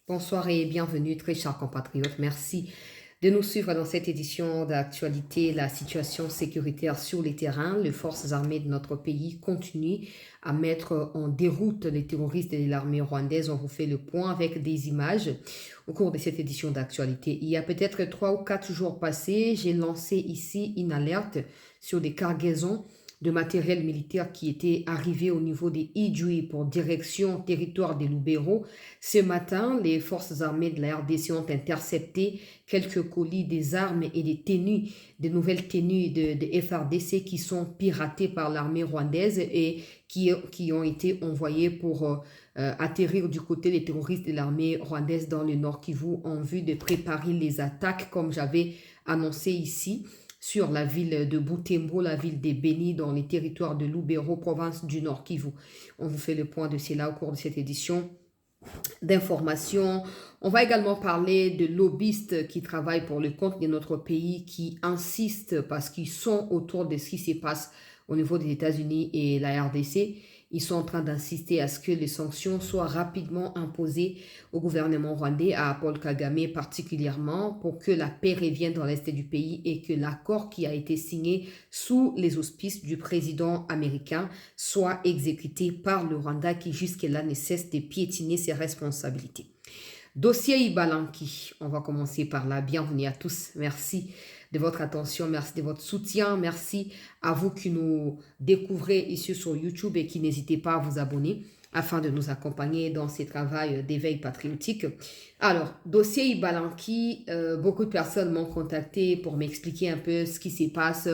Bonsoir et bienvenue, très chers compatriotes. Merci de nous suivre dans cette édition d'actualité. La situation sécuritaire sur les terrains, les forces armées de notre pays continuent à mettre en déroute les terroristes de l'armée rwandaise. On vous fait le point avec des images au cours de cette édition d'actualité. Il y a peut-être 3 ou 4 jours passés, j'ai lancé ici une alerte sur des cargaisons de matériel militaire qui était arrivé au niveau des Idjouis pour direction territoire des Lubero. Ce matin, les forces armées de la RDC ont intercepté quelques colis des armes et des tenues, des nouvelles tenues de FRDC qui sont piratées par l'armée rwandaise et qui ont été envoyées pour atterrir du côté des terroristes de l'armée rwandaise dans le Nord Kivu en vue de préparer les attaques comme j'avais annoncé ici sur la ville de Butembo, la ville de Beni, dans les territoires de Lubero, province du Nord Kivu. On vous fait le point de cela au cours de cette édition d'informations. On va également parler de lobbyistes qui travaillent pour le compte de notre pays, qui insistent parce qu'ils sont autour de ce qui se passe au niveau des États-Unis et la RDC. Ils sont en train d'insister à ce que les sanctions soient rapidement imposées au gouvernement rwandais, à Paul Kagame particulièrement, pour que la paix revienne dans l'est du pays et que l'accord qui a été signé sous les auspices du président américain soit exécuté par le Rwanda qui jusque-là ne cesse de piétiner ses responsabilités. Dossier Ibalanki, on va commencer par là. Bienvenue à tous, merci de votre attention, merci de votre soutien, merci à vous qui nous découvrez ici sur YouTube et qui n'hésitez pas à vous abonner afin de nous accompagner dans ces travaux d'éveil patriotique. Alors, dossier Ibalanki, beaucoup de personnes m'ont contacté pour m'expliquer un peu ce qui se passe.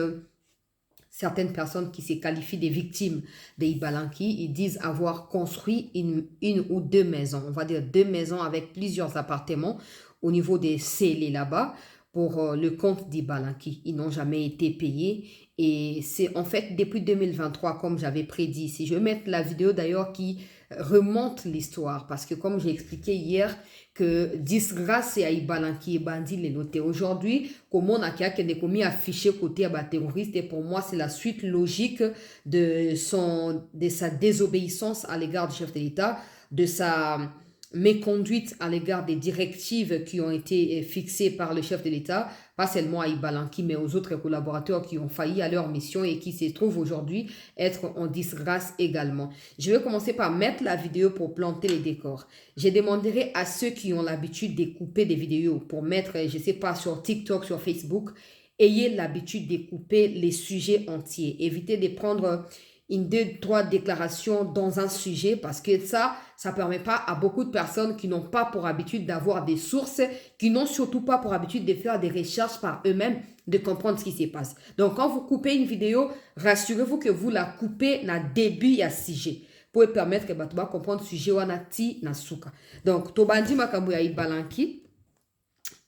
Certaines personnes qui se qualifient des victimes de Ibalanki, ils disent avoir construit une ou deux maisons, on va dire 2 maisons avec plusieurs appartements au niveau des scellés là-bas pour le compte d'Ibalanki. Ils n'ont jamais été payés et c'est en fait depuis 2023 comme j'avais prédit. Si je vais mettre la vidéo d'ailleurs qui remonte l'histoire parce que comme j'ai expliqué hier que disgrâce à Ibalanki et bandit les notés aujourd'hui, comment on a commis affiché côté à terroriste et pour moi c'est la suite logique de sa désobéissance à l'égard du chef de l'État, de sa méconduite à l'égard des directives qui ont été fixées par le chef de l'État, pas seulement à Ibalanki, mais aux autres collaborateurs qui ont failli à leur mission et qui se trouvent aujourd'hui être en disgrâce également. Je vais commencer par mettre la vidéo pour planter les décors. Je demanderai à ceux qui ont l'habitude de couper des vidéos pour mettre, je ne sais pas, sur TikTok, sur Facebook, ayez l'habitude de couper les sujets entiers. Évitez de prendre une, deux, trois déclarations dans un sujet parce que ça ne permet pas à beaucoup de personnes qui n'ont pas pour habitude d'avoir des sources, qui n'ont surtout pas pour habitude de faire des recherches par eux-mêmes, de comprendre ce qui se passe. Donc, quand vous coupez une vidéo, rassurez-vous que vous la coupez dans début à sujet pour permettre que tu comprendre le sujet wanati na suka. Donc, tobandi makambo ya Ibalanki,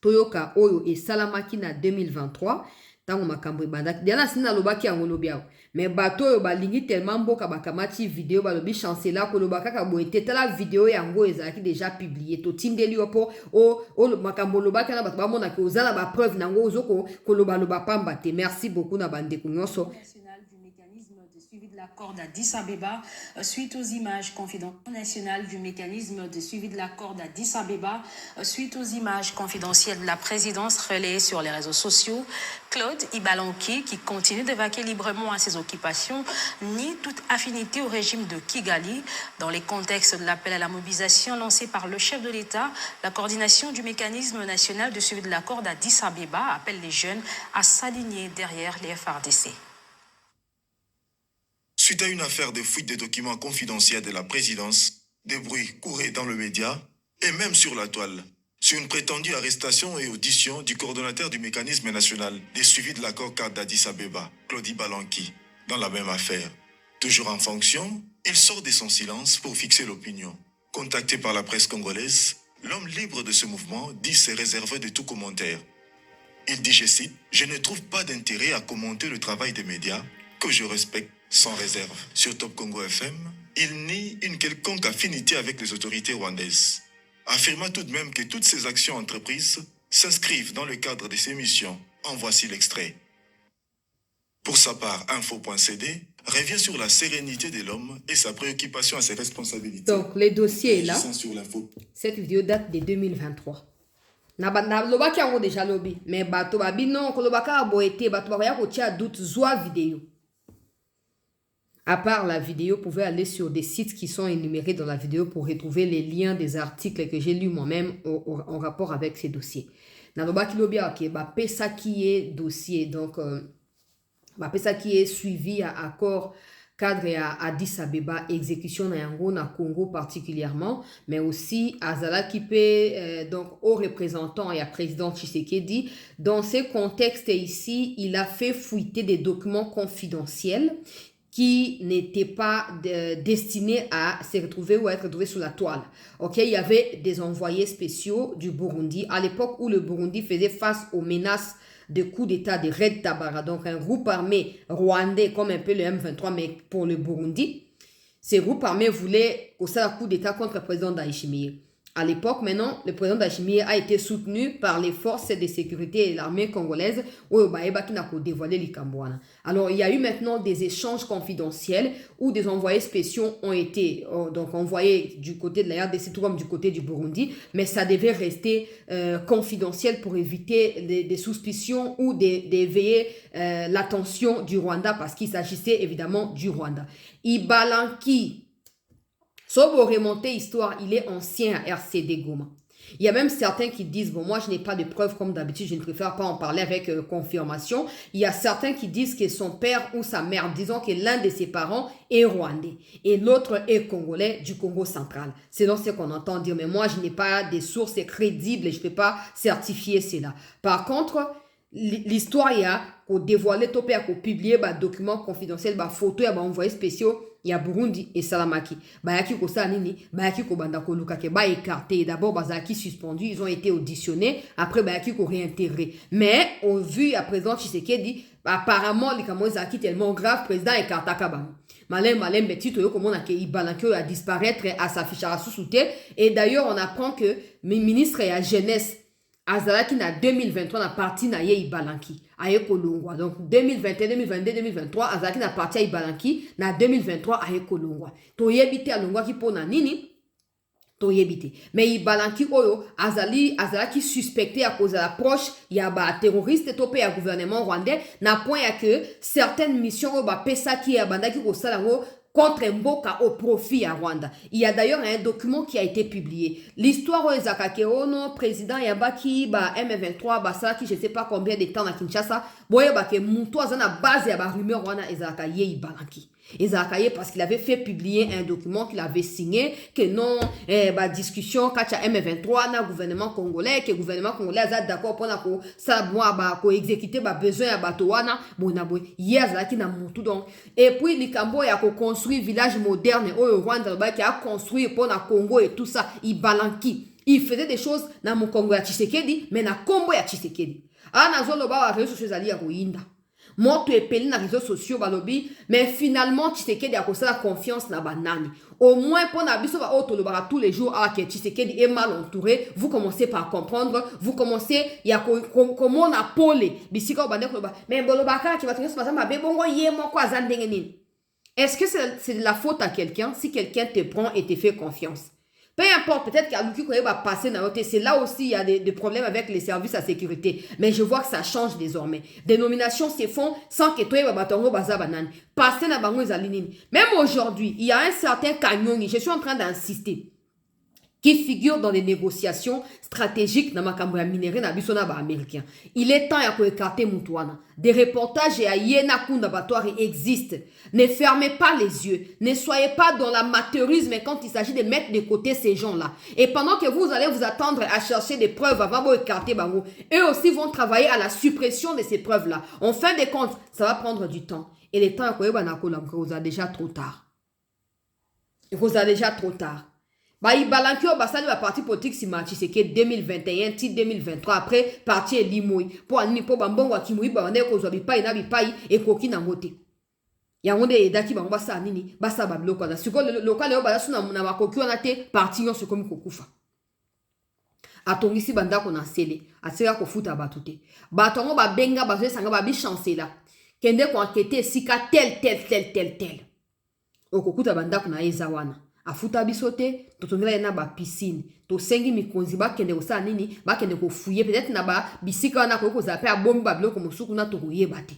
toyoka oyo et salamaki na 2023, tango makambo ebandaki diana sina lobaki yango lobi awo mais bato oyo balingi tellement mboka bakamati video balobi chancela koloba kaka boye te tala video yango ezalaki déjà publié totindeli yo po o makambo lobaki na bato bamonaki oza na bapreuve nango ozo koloba pamba te. Merci beaucoup na bandeko nyonso. Suivi de l'accord d'Addis Abeba suite aux images confidentielles du mécanisme de suivi de l'accord d'Addis Abeba suite aux images confidentielles de la présidence relayées sur les réseaux sociaux. Claude Ibalanki, qui continue de vaquer librement à ses occupations, nie toute affinité au régime de Kigali. Dans les contextes de l'appel à la mobilisation lancé par le chef de l'État, la coordination du mécanisme national de suivi de l'accord d'Addis Abeba appelle les jeunes à s'aligner derrière les FRDC. Suite à une affaire de fuite des documents confidentiels de la présidence, des bruits couraient dans le média et même sur la toile, sur une prétendue arrestation et audition du coordonnateur du mécanisme national de suivi de l'accord cadre d'Addis Abeba, Claude Ibalanki, dans la même affaire. Toujours en fonction, il sort de son silence pour fixer l'opinion. Contacté par la presse congolaise, l'homme libre de ce mouvement dit se réserver de tout commentaire. Il dit, je cite, « Je ne trouve pas d'intérêt à commenter le travail des médias que je respecte sans réserve. » Sur Top Congo FM, il nie une quelconque affinité avec les autorités rwandaises, affirmant tout de même que toutes ces actions entreprises s'inscrivent dans le cadre de ses missions. En voici l'extrait. Pour sa part, Info.cd revient sur la sérénité de l'homme et sa préoccupation à ses responsabilités. Donc, le dossier est là. Sur l'info. Cette vidéo date de 2023. Na lobaki yango déjà lobi, mais bato babi non ko lobaka aboete bato ba ko tia doute zoa vidéo. À part la vidéo, vous pouvez aller sur des sites qui sont énumérés dans la vidéo pour retrouver les liens des articles que j'ai lus moi-même en rapport avec ces dossiers. Na lobaki lobi ok, ba pesa qui est dossier, donc ba pesa qui est suivi à accord cadre à Addis Abeba, exécution na Congo particulièrement, mais aussi à Zala qui peut, donc aux représentants et à président Tshisekedi. Dans ce contexte ici, il a fait fuiter des documents confidentiels qui n'étaient pas destinés à se retrouver ou à être retrouvés sous la toile. Ok, il y avait des envoyés spéciaux du Burundi à l'époque où le Burundi faisait face aux menaces de coup d'État de Red Tabara, donc un groupe armé rwandais comme un peu le M23, mais pour le Burundi. Ces groupes armés voulaient aussi un coup d'État contre le président Ndayishimiye. À l'époque, maintenant, le président Ndayishimiye a été soutenu par les forces de sécurité et l'armée congolaise où qui n'a pas dévoilé les Cambouana. Alors, il y a eu maintenant des échanges confidentiels où des envoyés spéciaux ont été donc envoyés du côté de la RDC, tout comme du côté du Burundi, mais ça devait rester confidentiel pour éviter des suspicions ou d'éveiller l'attention du Rwanda parce qu'il s'agissait évidemment du Rwanda. Ibalanki, sauf pour remonter l'histoire, il est ancien à RCD Goma. Il y a même certains qui disent, bon, moi je n'ai pas de preuves comme d'habitude, je ne préfère pas en parler avec confirmation. Il y a certains qui disent que son père ou sa mère, disons que l'un de ses parents est rwandais et l'autre est congolais du Congo central. C'est donc ce qu'on entend dire, mais moi je n'ai pas des sources crédibles et je ne peux pas certifier cela. Par contre, l'histoire, il y a qu'on dévoilé, topé, qu'on publié, des documents confidentiels, des photos, des envoyés spéciaux. Il y a Burundi et Salamaki. Bayaki ko sanini, bayaki ko banda ko lukake, ba écarté. D'abord, bazaki suspendu, ils ont été auditionnés. Après, bayaki ko réintégré. Mais, au vu à présent, Tshisekedi, apparemment, les Kamoizaki tellement grave, président écarta kabam. Malin, petit, comment on a Ibalanke à disparaître, à s'afficher à sous-souter. Et d'ailleurs, on apprend que le ministre et la jeunesse, Azalaki na 2023 na parti na ye Ibalanki aye kolongwa. Donc 2021, 2022, 2023 Azalaki na parti ya Ibalanki na 2023 aye kolongwa. To yebite alongwa ki pona nini? To yebite. Mais Ibalanki oyo azalaki suspecté à cause de l'approche ya ba terroriste topé ya gouvernement rwandais na point ya que certaines missions ba pesa ki ya bandaki ko salango contre Mboka au profit à Rwanda. Il y a d'ailleurs un document qui a été publié. L'histoire où Ezakakeono, président Yabaki, M23, ça qui je sais pas combien de temps à Kinshasa, boye ba ke muto azana base ya ba rumeur wana Ezakaye Ibalanki. Ezakaye parce qu'il avait fait publier un document qu'il avait signé que non discussion kacha M23 na gouvernement congolais que gouvernement congolais a d'accord pour na ko ça ba ko exécuter ba besoin ya bato wana bona boy yazaki na mutu donc et puis likambo ya ko construire village moderne au Rwanda ba qui a construit pour na Congo et tout ça Ibalanki il faisait des choses na mon Congo ya Tshisekedi mais na Kombo ya Tshisekedi ana zolo ba réseaux sociaux ali ya koinda moto epeli na réseaux sociaux balobi mais finalement Tshisekedi a la confiance na banani au moins pour na biso ba otolobara tous les jours que Tshisekedi est mal entouré vous commencez par comprendre vous commencez ya comment on a polé bisika obande ko mais bolobaka ki batonyo sama be bongo ye moko azandenge nini. Est-ce que c'est de la faute à quelqu'un si quelqu'un te prend et te fait confiance? Peu importe, peut-être qu'il va passer dans l'autre. C'est là aussi, il y a des problèmes avec les services à sécurité. Mais je vois que ça change désormais. Des nominations se font sans que toi, passer dans bango zalinini. Même aujourd'hui, il y a un certain Kanyongi, je suis en train d'insister, qui figure dans les négociations stratégiques dans ma minerie na bisona ba américain. Il est temps à écarter Moutouana. Des reportages et à Yena Kunda Batoire existent. Ne fermez pas les yeux. Ne soyez pas dans l'amateurisme quand il s'agit de mettre de côté ces gens-là. Et pendant que vous allez vous attendre à chercher des preuves avant de écarter Bango, eux aussi vont travailler à la suppression de ces preuves-là. En fin de compte, ça va prendre du temps. Et le temps à vous a déjà trop tard. Vous a déjà trop tard. Ibalanki basali ba parti politique si Tshisekedi 2021 ti 2023 après parti Limoyi pour ani po bambongo akimui ba ndeko kozwa bipai na bipai ekoki na ngote yango nde edaki bango basa nini basa babiloko na siko local yo bala suna na makoki wana te parti nyonso komi kokufa atongisi bandako na sele aseka kofuta bato te bato ngo babenga bazosanga babi chancela kende ko enquêter sika tel. Okokuta bandako na ezawana. Afuta bisote, totongela na ba piscine. To sengi mikonzi ba kende kosa nini, ba kende ko fouiller peut-être na ba bisika wana ko zape a bomba biloko mosuku na to koyeba te.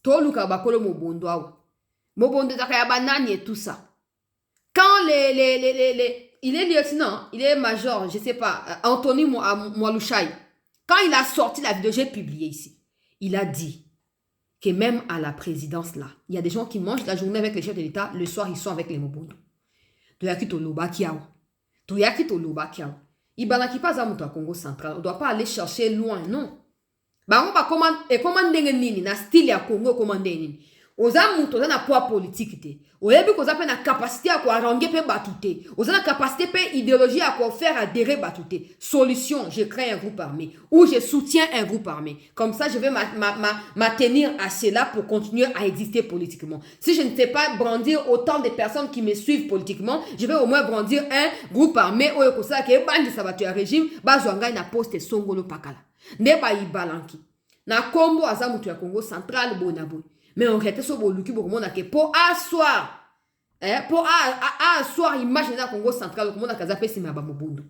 To luka bakolo mobondo awa. Mobondo takaya banani et tout ça. Quand il est lieutenant, il est major, je sais pas, Anthony Mwalushai. Quand il a sorti la vidéo, j'ai publié ici. Il a dit que même à la présidence là, il y a des gens qui mangent la journée avec les chefs de l'État, le soir ils sont avec les Mobondo. Toyaki to loba kiao. Il balaki pas à Congo central. On ne doit pas aller chercher loin, non. Bah on va commander nini na style ya Congo commander nini. Oza muto na poids politique te. Oyebi ko za pe na capacité à ko arranger pe batute. Oza na capacité pe idéologie à ko faire adhérer batute. Solution, je crée un groupe armé ou je soutiens un groupe armé. Comme ça je vais m'attenir à cela pour continuer à exister politiquement. Si je ne sais pas brandir autant de personnes qui me suivent politiquement, je vais au moins brandir un groupe armé ou ko ça ke bandi sabatu ya régime ba zwanga na poste songolo pakala. Ne ba ibalanki. Na kombo aza muto ya Congo central bonaboy. Mais on rete so boluki bo komona ke po assoir pour asseoir image na Congo central komona kaza pesi ma ba mobundo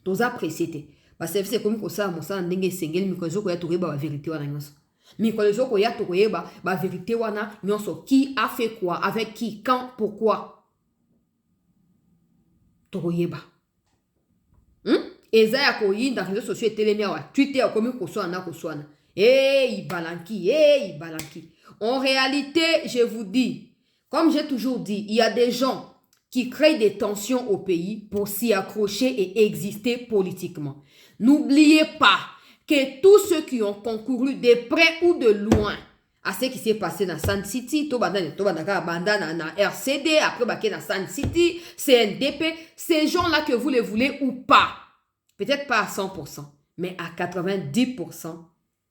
toza précité ba service comme ko ça mo ça ndenge sengeli mikozo ko ya to ba vérité wana nyonso mikozo ko ya to ba vérité wana nyonso qui a fait quoi avec qui quand pourquoi to yeba eza ya ko yinda réseaux sociaux telemi wa Twitter comme ko so na ko so na ibalanki. En réalité, je vous dis, comme j'ai toujours dit, il y a des gens qui créent des tensions au pays pour s'y accrocher et exister politiquement. N'oubliez pas que tous ceux qui ont concouru de près ou de loin à ce qui s'est passé dans Sun City, na RCD, après dans Sun City, CNDP, ces gens-là que vous les voulez ou pas, peut-être pas à 100%, mais à 90%,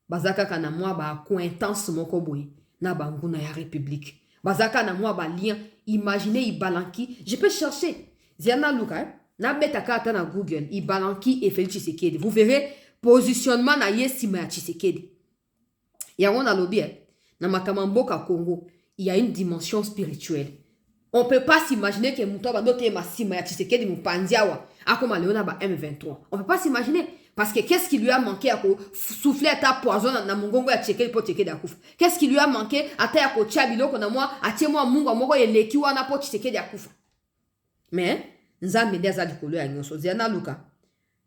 bazaka kana mwa ba acquaintance moko boye na banguna ya république bazaka na mwa ba lien. Imaginez Ibalanki, je peux chercher Ziana Luka na betaka ata na Google Ibalanki et Félix Tshisekedi, vous verrez positionnement na yesima ya Tshisekedi yango na lobi na makamamboka Congo. Il y a une dimension spirituelle. On peut pas s'imaginer que muto ba dote masima ya Tshisekedi mupandiawa akoma leona ba M23. On peut pas s'imaginer. Parce que qu'est-ce qui lui a manqué à souffler à ta poison dans mon gongo à checker pour checker d'akouf. Qu'est-ce qui lui a manqué à ta ko chabilo ko na moi à tie moi mungo moko eleki wana po checker d'akouf. Mais nzambe ndeza likolo ya nyonso ziana luka.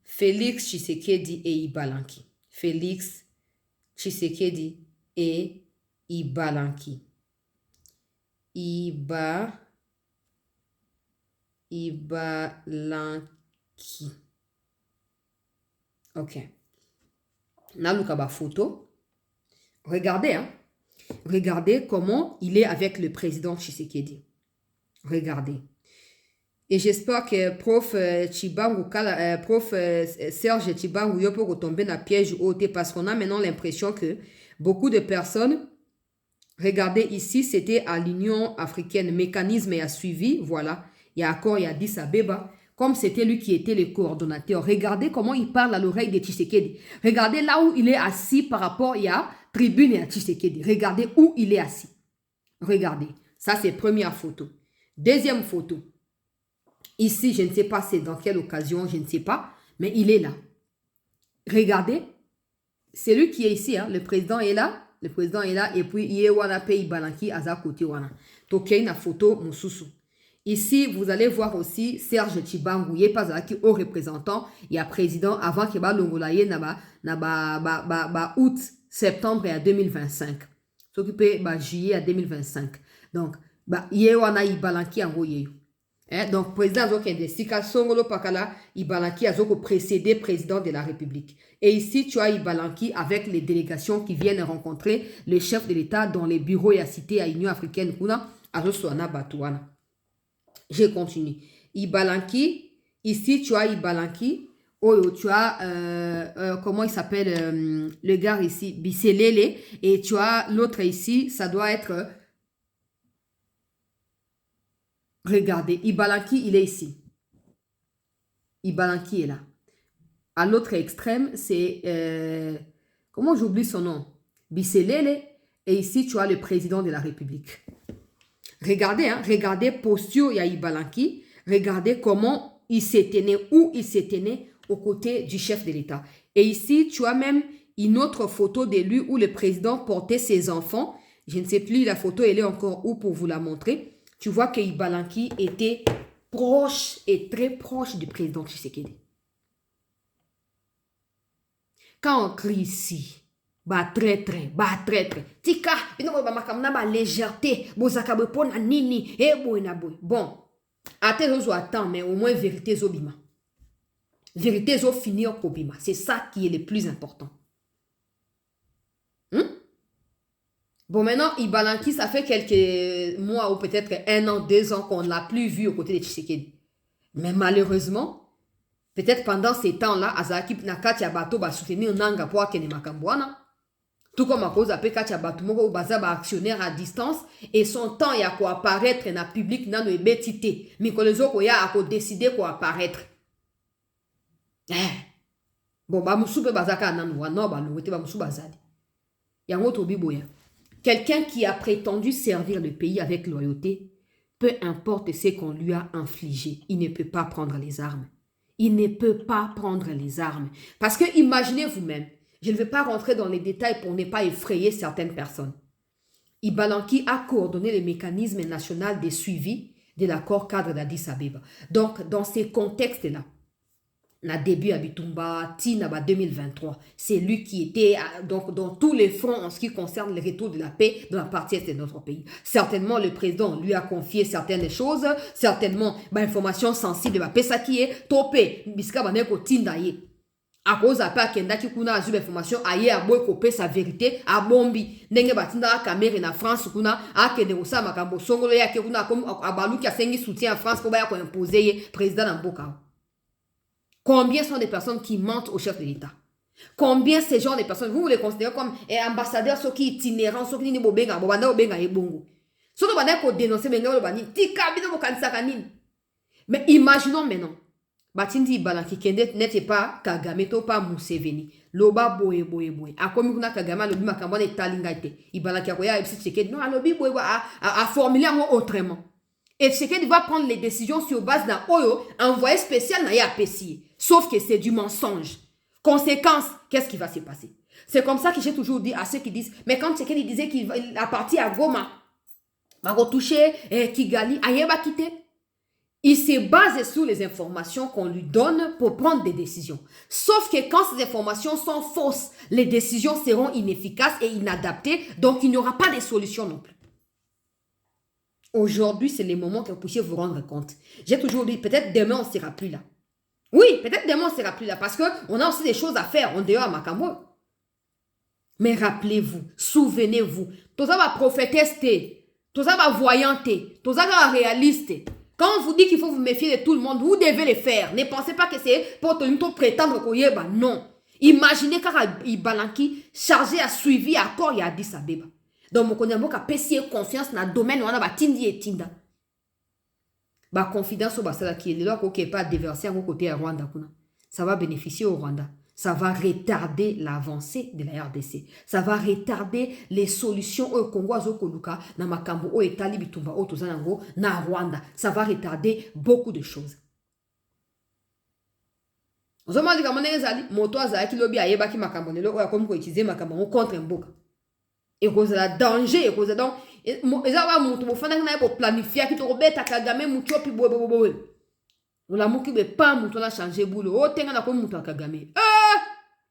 Félix Tshisekedi et Ibalanki. Félix Tshisekedi et Ibalanki. Ibalanki. Ok. Naluka ba photo. Regardez, Regardez comment il est avec le président Tshisekedi. Regardez. Et j'espère que prof Serge Chibangu yo peut tomber dans le piège OT parce qu'on a maintenant l'impression que beaucoup de personnes, regardez ici, c'était à l'Union africaine, mécanisme et a suivi, voilà, il y a accord, il y a Addis Abeba. Comme c'était lui qui était le coordonnateur. Regardez comment il parle à l'oreille de Tshisekedi. Regardez là où il est assis par rapport à Tribune et à Tshisekedi. Regardez où il est assis. Regardez. Ça, c'est première photo. Deuxième photo. Ici, je ne sais pas c'est dans quelle occasion, je ne sais pas. Mais il est là. Regardez. C'est lui qui est ici. Le président est là. Le président est là. Et puis, il est wana pe Ibalanki aza côté wana. Tokei na photo mususu. Ici, vous allez voir aussi Serge Chibangu, il pas là qui est au représentant, il y a président avant qu'il y ait l'ongolaye na août, septembre à 2025. S'occuper juillet à 2025. Donc, il y a Ibalanki en goye. Donc, président Zokende, Sika Songolo Pakala, Ibalanki a précédé président de la République. Et ici, tu as Ibalanki avec les délégations qui viennent rencontrer le chef de l'État dans les bureaux et à cité à l'Union africaine, Kuna, à Zosuana Batouana. Je continue. Ibalanki, ici tu as Ibalanki. Oh, tu as, comment il s'appelle, le gars ici, Bisselele. Et tu as l'autre ici, ça doit être, regardez, Ibalanki, il est ici. Ibalanki est là. À l'autre extrême, c'est, comment j'oublie son nom? Bisselele. Et ici, tu as le président de la République. Regardez, hein, regardez posture Yahi Balanki. Regardez comment il s'est tenu, où il s'est tenu aux côtés du chef de l'État. Et ici, tu as même une autre photo de lui où le président portait ses enfants. Je ne sais plus, la photo, elle est encore où pour vous la montrer. Tu vois que Balanki était proche et très proche du président Tshisekedi. Quand on crie ici, bah traître. Tika, ba légèreté, bozaka bopona nini, e boy na boy. Bon, attends, mais au moins vérité zobima. Vérité zo finir kobima. C'est ça qui est le plus important. Bon, maintenant, Ibalanki, ça fait quelques mois ou peut-être 1 an, 2 ans qu'on ne l'a plus vu aux côtés de Tshisekedi. Mais malheureusement, peut-être pendant ces temps-là, Azaki Nakati Abato va soutenir Nanga pour Akene Makambouana. Tout comme à cause après Katia Batumoko Baza actionnaire à distance et son temps il y a quoi apparaître dans le public dans le bétité. Mais que les autres il y a décidé quoi apparaître. Bon bah musupe bazaka nanwa non bah le ba musu bazadi. Il y a un autre biboya. Quelqu'un qui a prétendu servir le pays avec loyauté, peu importe ce qu'on lui a infligé, il ne peut pas prendre les armes. Il ne peut pas prendre les armes. Parce que imaginez vous-même, je ne vais pas rentrer dans les détails pour ne pas effrayer certaines personnes. Ibalanki a coordonné le mécanisme national de suivi de l'accord cadre d'Addis Abeba. Donc, dans ces contextes-là, la début à Bitumba, Tinaba 2023, c'est lui qui était donc, dans tous les fronts en ce qui concerne le retour de la paix dans la partie est de notre pays. Certainement, le président lui a confié certaines choses, certainement, informations sensibles, paix ça qui est topé, biska baneko tindaye. À cause de ça, Kenda qui kuna azu information aye a boy kopé sa vérité a bombi ndenge batinda caméra na France kuna a kende osa makambo songolo ya ke kuna comme abalu qui a sengi soutien en France pour ba ko imposer président na mboka. Combien sont des personnes qui mentent au chef de l'État? Combien ces gens de personnes vous les considérez comme ambassadeurs ceux qui itinérants ceux qui ni bobenga bobanda bobenga ebongo. Soto banda ko dénoncer benga lo bani tika bino ko kanisa kanini. Mais imaginons maintenant Batindi Ibalanki kende n'était pas Kagame to pas Museveni. Loba boye. Akomi kuna Kagame lobi makambo na talingate. Ibalanki akoya ebisi Tshisekedi non lobi boye a formuler autrement. Et Tshisekedi va prendre les décisions sur base d'un oyo envoyé spécial na ya PCI. Sauf que c'est du mensonge. Conséquence, qu'est-ce qui va se passer? C'est comme ça que j'ai toujours dit à ceux qui disent mais quand Tshisekedi disait qu'il a parti à Goma, va retoucher Kigali, ayeba quitter. Il se base sur les informations qu'on lui donne pour prendre des décisions. Sauf que quand ces informations sont fausses, les décisions seront inefficaces et inadaptées, donc il n'y aura pas de solution non plus. Aujourd'hui, c'est le moment que vous puissiez vous rendre compte. J'ai toujours dit, peut-être demain, on ne sera plus là. Oui, peut-être demain, on ne sera plus là parce qu'on a aussi des choses à faire en dehors à Makambo. Mais rappelez-vous, souvenez-vous, tout ça va prophétester, tout ça va voyanter, tout ça va réalister. Quand on vous dit qu'il faut vous méfier de tout le monde, vous devez le faire. Ne pensez pas que c'est pour prétendre qu'on y est. Non. Imaginez quand Ibalanki chargé à suivi à corps et à Addis Abeba. Donc, mon connaissance a payé confiance dans le domaine où on a tindi et tinda. Ba confidence au basala qui est là qu'on pas déverser à côté à Rwanda. Ça va bénéficier au Rwanda. Ça va retarder l'avancée de la RDC. Ça va retarder les solutions au Congo, au Koluka, na Makambo, au Etali, Bitumba, au Tozanango, na Rwanda. Ça va retarder beaucoup de choses. Vous avez dit que moto azaki lobi ayeba ki Makambo ne lo comme ko utiliser Makambo contre Mboka. Et cause la danger et cause donc ezaba moto bo fana na ko planifier ki to beta Kagame mutu pi bobo. La muki be pas mutu na changer boulot. O tenga na ko mutu Kagame.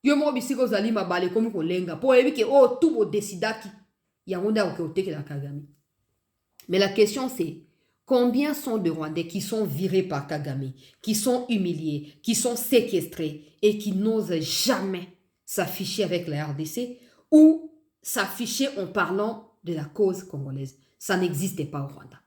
Yo mo bisiko zali mabale comme ko lenga po ebi ke tout bo décidaki ya ngonda ko oteke la Kagame. Mais la question c'est combien sont de Rwandais qui sont virés par Kagame, qui sont humiliés, qui sont séquestrés et qui n'osent jamais s'afficher avec la RDC ou s'afficher en parlant de la cause congolaise? Ça n'existe pas au Rwanda.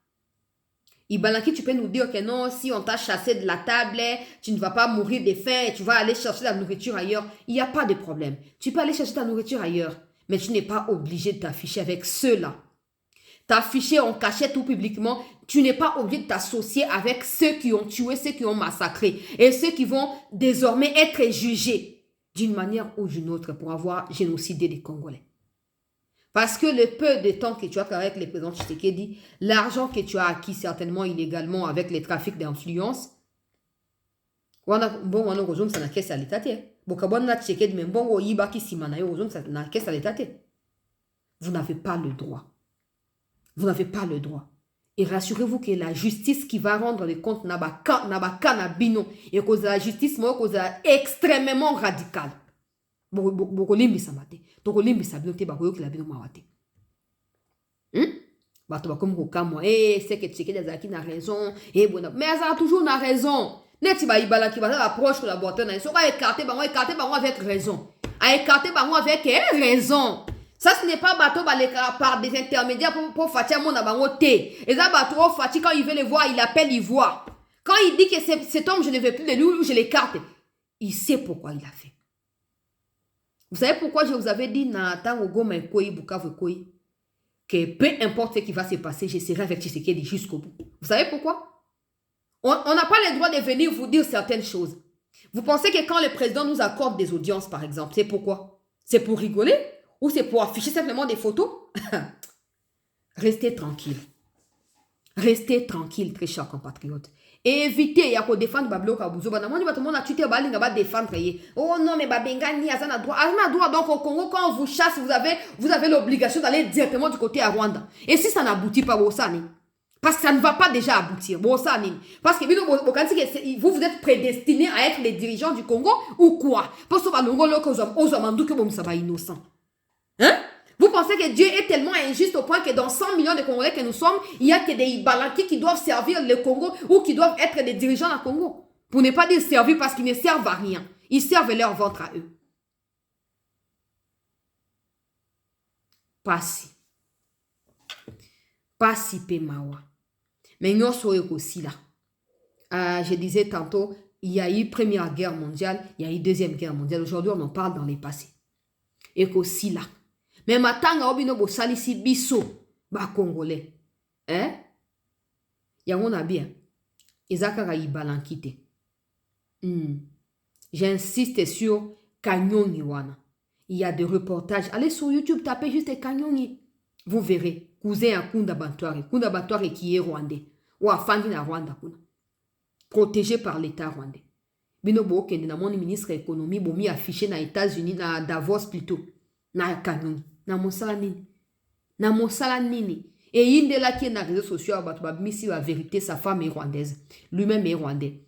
Ibalanki, tu peux nous dire que non, si on t'a chassé de la table, tu ne vas pas mourir de faim et tu vas aller chercher la nourriture ailleurs. Il n'y a pas de problème. Tu peux aller chercher ta nourriture ailleurs, mais tu n'es pas obligé de t'afficher avec ceux-là. T'afficher en cachette tout publiquement, tu n'es pas obligé de t'associer avec ceux qui ont tué, ceux qui ont massacré et ceux qui vont désormais être jugés d'une manière ou d'une autre pour avoir génocidé les Congolais. Parce que le peu de temps que tu as travaillé avec les présidents Tshisekedi, l'argent que tu as acquis certainement illégalement avec les trafics d'influence, bon, on a besoin de ça na caisse à l'état. Bon, quand on a Tshisekedi, mais bon, il y a qui s'y manaille, besoin de ça na caisse à l'état. Vous n'avez pas le droit. Vous n'avez pas le droit. Et rassurez-vous que la justice qui va rendre les comptes n'a pas bino et que la justice est extrêmement radicale. Boko limbi samate. Toko limbi sabino te bako yoki la bino mawate. Bato bakomi kokamwa. C'est que Tshisekedi azaki na raison. Mais ça a toujours na raison. Neti ba ibala ki ba approche collaborateur na so ba écarter bango avec raison. A écarter bango avec raison. Ça, ce n'est pas bateau par des intermédiaires pour faire mon abango té. Et ça, bateau, Fati, quand il veut le voir, il appelle, il voit. Quand il dit que cet homme, je ne veux plus de lui, je l'écarte. Il sait pourquoi il a fait. Vous savez pourquoi je vous avais dit, que peu importe ce qui va se passer, je serai avec Tshisekedi jusqu'au bout. Vous savez pourquoi? On n'a pas le droit de venir vous dire certaines choses. Vous pensez que quand le président nous accorde des audiences, par exemple, c'est pourquoi? C'est pour rigoler? Ou c'est pour afficher simplement des photos? Restez tranquille. Restez tranquille, très chers compatriotes. Et évitez, il y a qu'à défendre Bablo Kabouzo. Tout le monde a tué, il va défendre. Oh non, mais Babengani, Azana droit. Azana droit, donc au Congo, quand on vous chasse, vous avez l'obligation d'aller directement du côté à Rwanda. Et si ça n'aboutit pas, parce que ça ne va pas déjà aboutir. Parce que vous êtes prédestinés à être les dirigeants du Congo ou quoi? Parce que vous êtes innocent. Hein? Vous pensez que Dieu est tellement injuste au point que dans 100 millions de Congolais que nous sommes, il n'y a que des Ibalanki qui doivent servir le Congo ou qui doivent être des dirigeants du Congo? Pour ne pas dire servir parce qu'ils ne servent à rien. Ils servent leur ventre à eux. Pas si Pemawa. Mais nous sommes aussi là. Je disais tantôt, il y a eu Première Guerre mondiale, il y a eu Deuxième Guerre mondiale. Aujourd'hui, on en parle dans les passés. Et qu'aussi là. Mais maintenant, on a salisi biso, ba Congolais. Hein? Yangon a bien. Ezakara ibalankite. J'insiste sur Kanyongi wana. Il y a des reportages. Allez sur YouTube, tapez juste Kanyongi. Vous verrez. Cousin à Kunda Bantoire. Kunda Bantoire qui est rwandais. Ou à Fandi na Rwanda. Protégé par l'État rwandais. Bino bo kende na mon ministre économie bomi affiché na États-Unis na Davos plutôt. Na Kanyongi. Na mosala nini. Et il y a qui est dans les réseaux sociaux, si la vérité, sa femme est rwandaise. Lui-même est rwandais.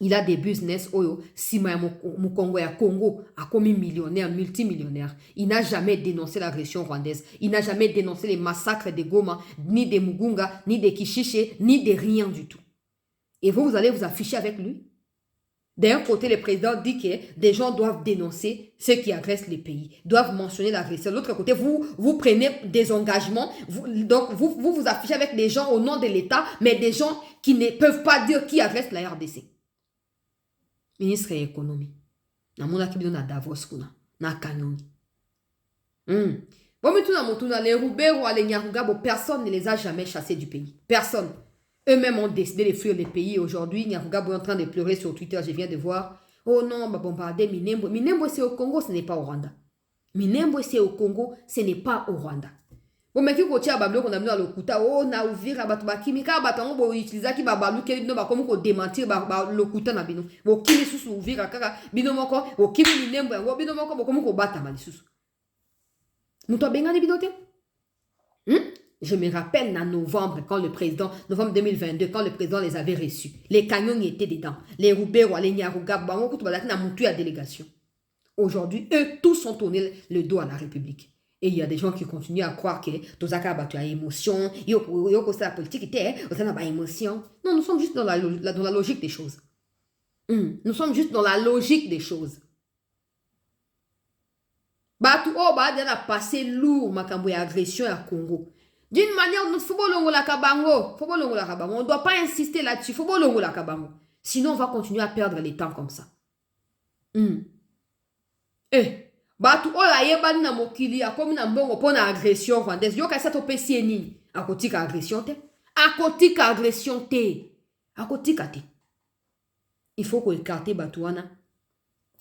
Il a des business, si mon Congo est Congo, a commis millionnaire, multimillionnaire. Il n'a jamais dénoncé l'agression rwandaise. Il n'a jamais dénoncé les massacres de Goma, ni de Mugunga, ni de Kishiche, ni de rien du tout. Et vous allez vous afficher avec lui? D'un côté, le président dit que des gens doivent dénoncer ceux qui agressent les pays, doivent mentionner l'agresseur. De l'autre côté, vous prenez des engagements, vous affichez avec des gens au nom de l'État, mais des gens qui ne peuvent pas dire qui agresse la RDC. Ministre de l'économie. Na mona ki na Davos kuna, na Kanyongi. Bon, mais tout les Roubaix ou les Nyaruga, personne ne les a jamais chassés du pays. Personne. Eux-mêmes ont décidé de fuir le pays. Aujourd'hui, Nyaruga est en train de pleurer sur Twitter. Je viens de voir. Oh non, on va bombarder Minembwe. Minembwe, c'est au Congo, ce n'est pas au Rwanda. Minembwe, c'est au Congo, ce n'est pas au Rwanda. Bon, mais qui a bablo qu'on a mis dans le Kuta, oh, na ouvrir batba kimika batango bo utiliser qui bablu qui no ba comme ko démentir le Kuta na bino. Bo kimi susu ouvrir kaka bino moko, bo kimi Minembwe, bo bino moko bo comme ko bata mali susu. Muto benga de binote? Je me rappelle en novembre, novembre 2022, quand le président les avait reçus. Les camions étaient dedans. Les Roubaix, les Nyaruga, Bango, tout le monde a délégation. Aujourd'hui, eux tous ont tourné le dos à la République. Et il y a des gens qui continuent à croire que Tozaka a battu à émotion, Yoko c'est la politique, on n'a pas émotion. Non, nous sommes juste dans la logique des choses. Nous sommes juste dans la logique des choses. Batu Oba a passé lourd makambo et agression à Congo. D'une manière, nous faut la kabango. On ne doit pas insister là-dessus. Faut la kabango. Sinon, on va continuer à perdre les temps comme ça. Batu ola yeba na mokili akomi na mbongo pona agression rwandaise. Yo ka sa to pesi nini? Akotika agression te. Akotika agression te. Akotika te. Il faut qu'on écarte Batouana.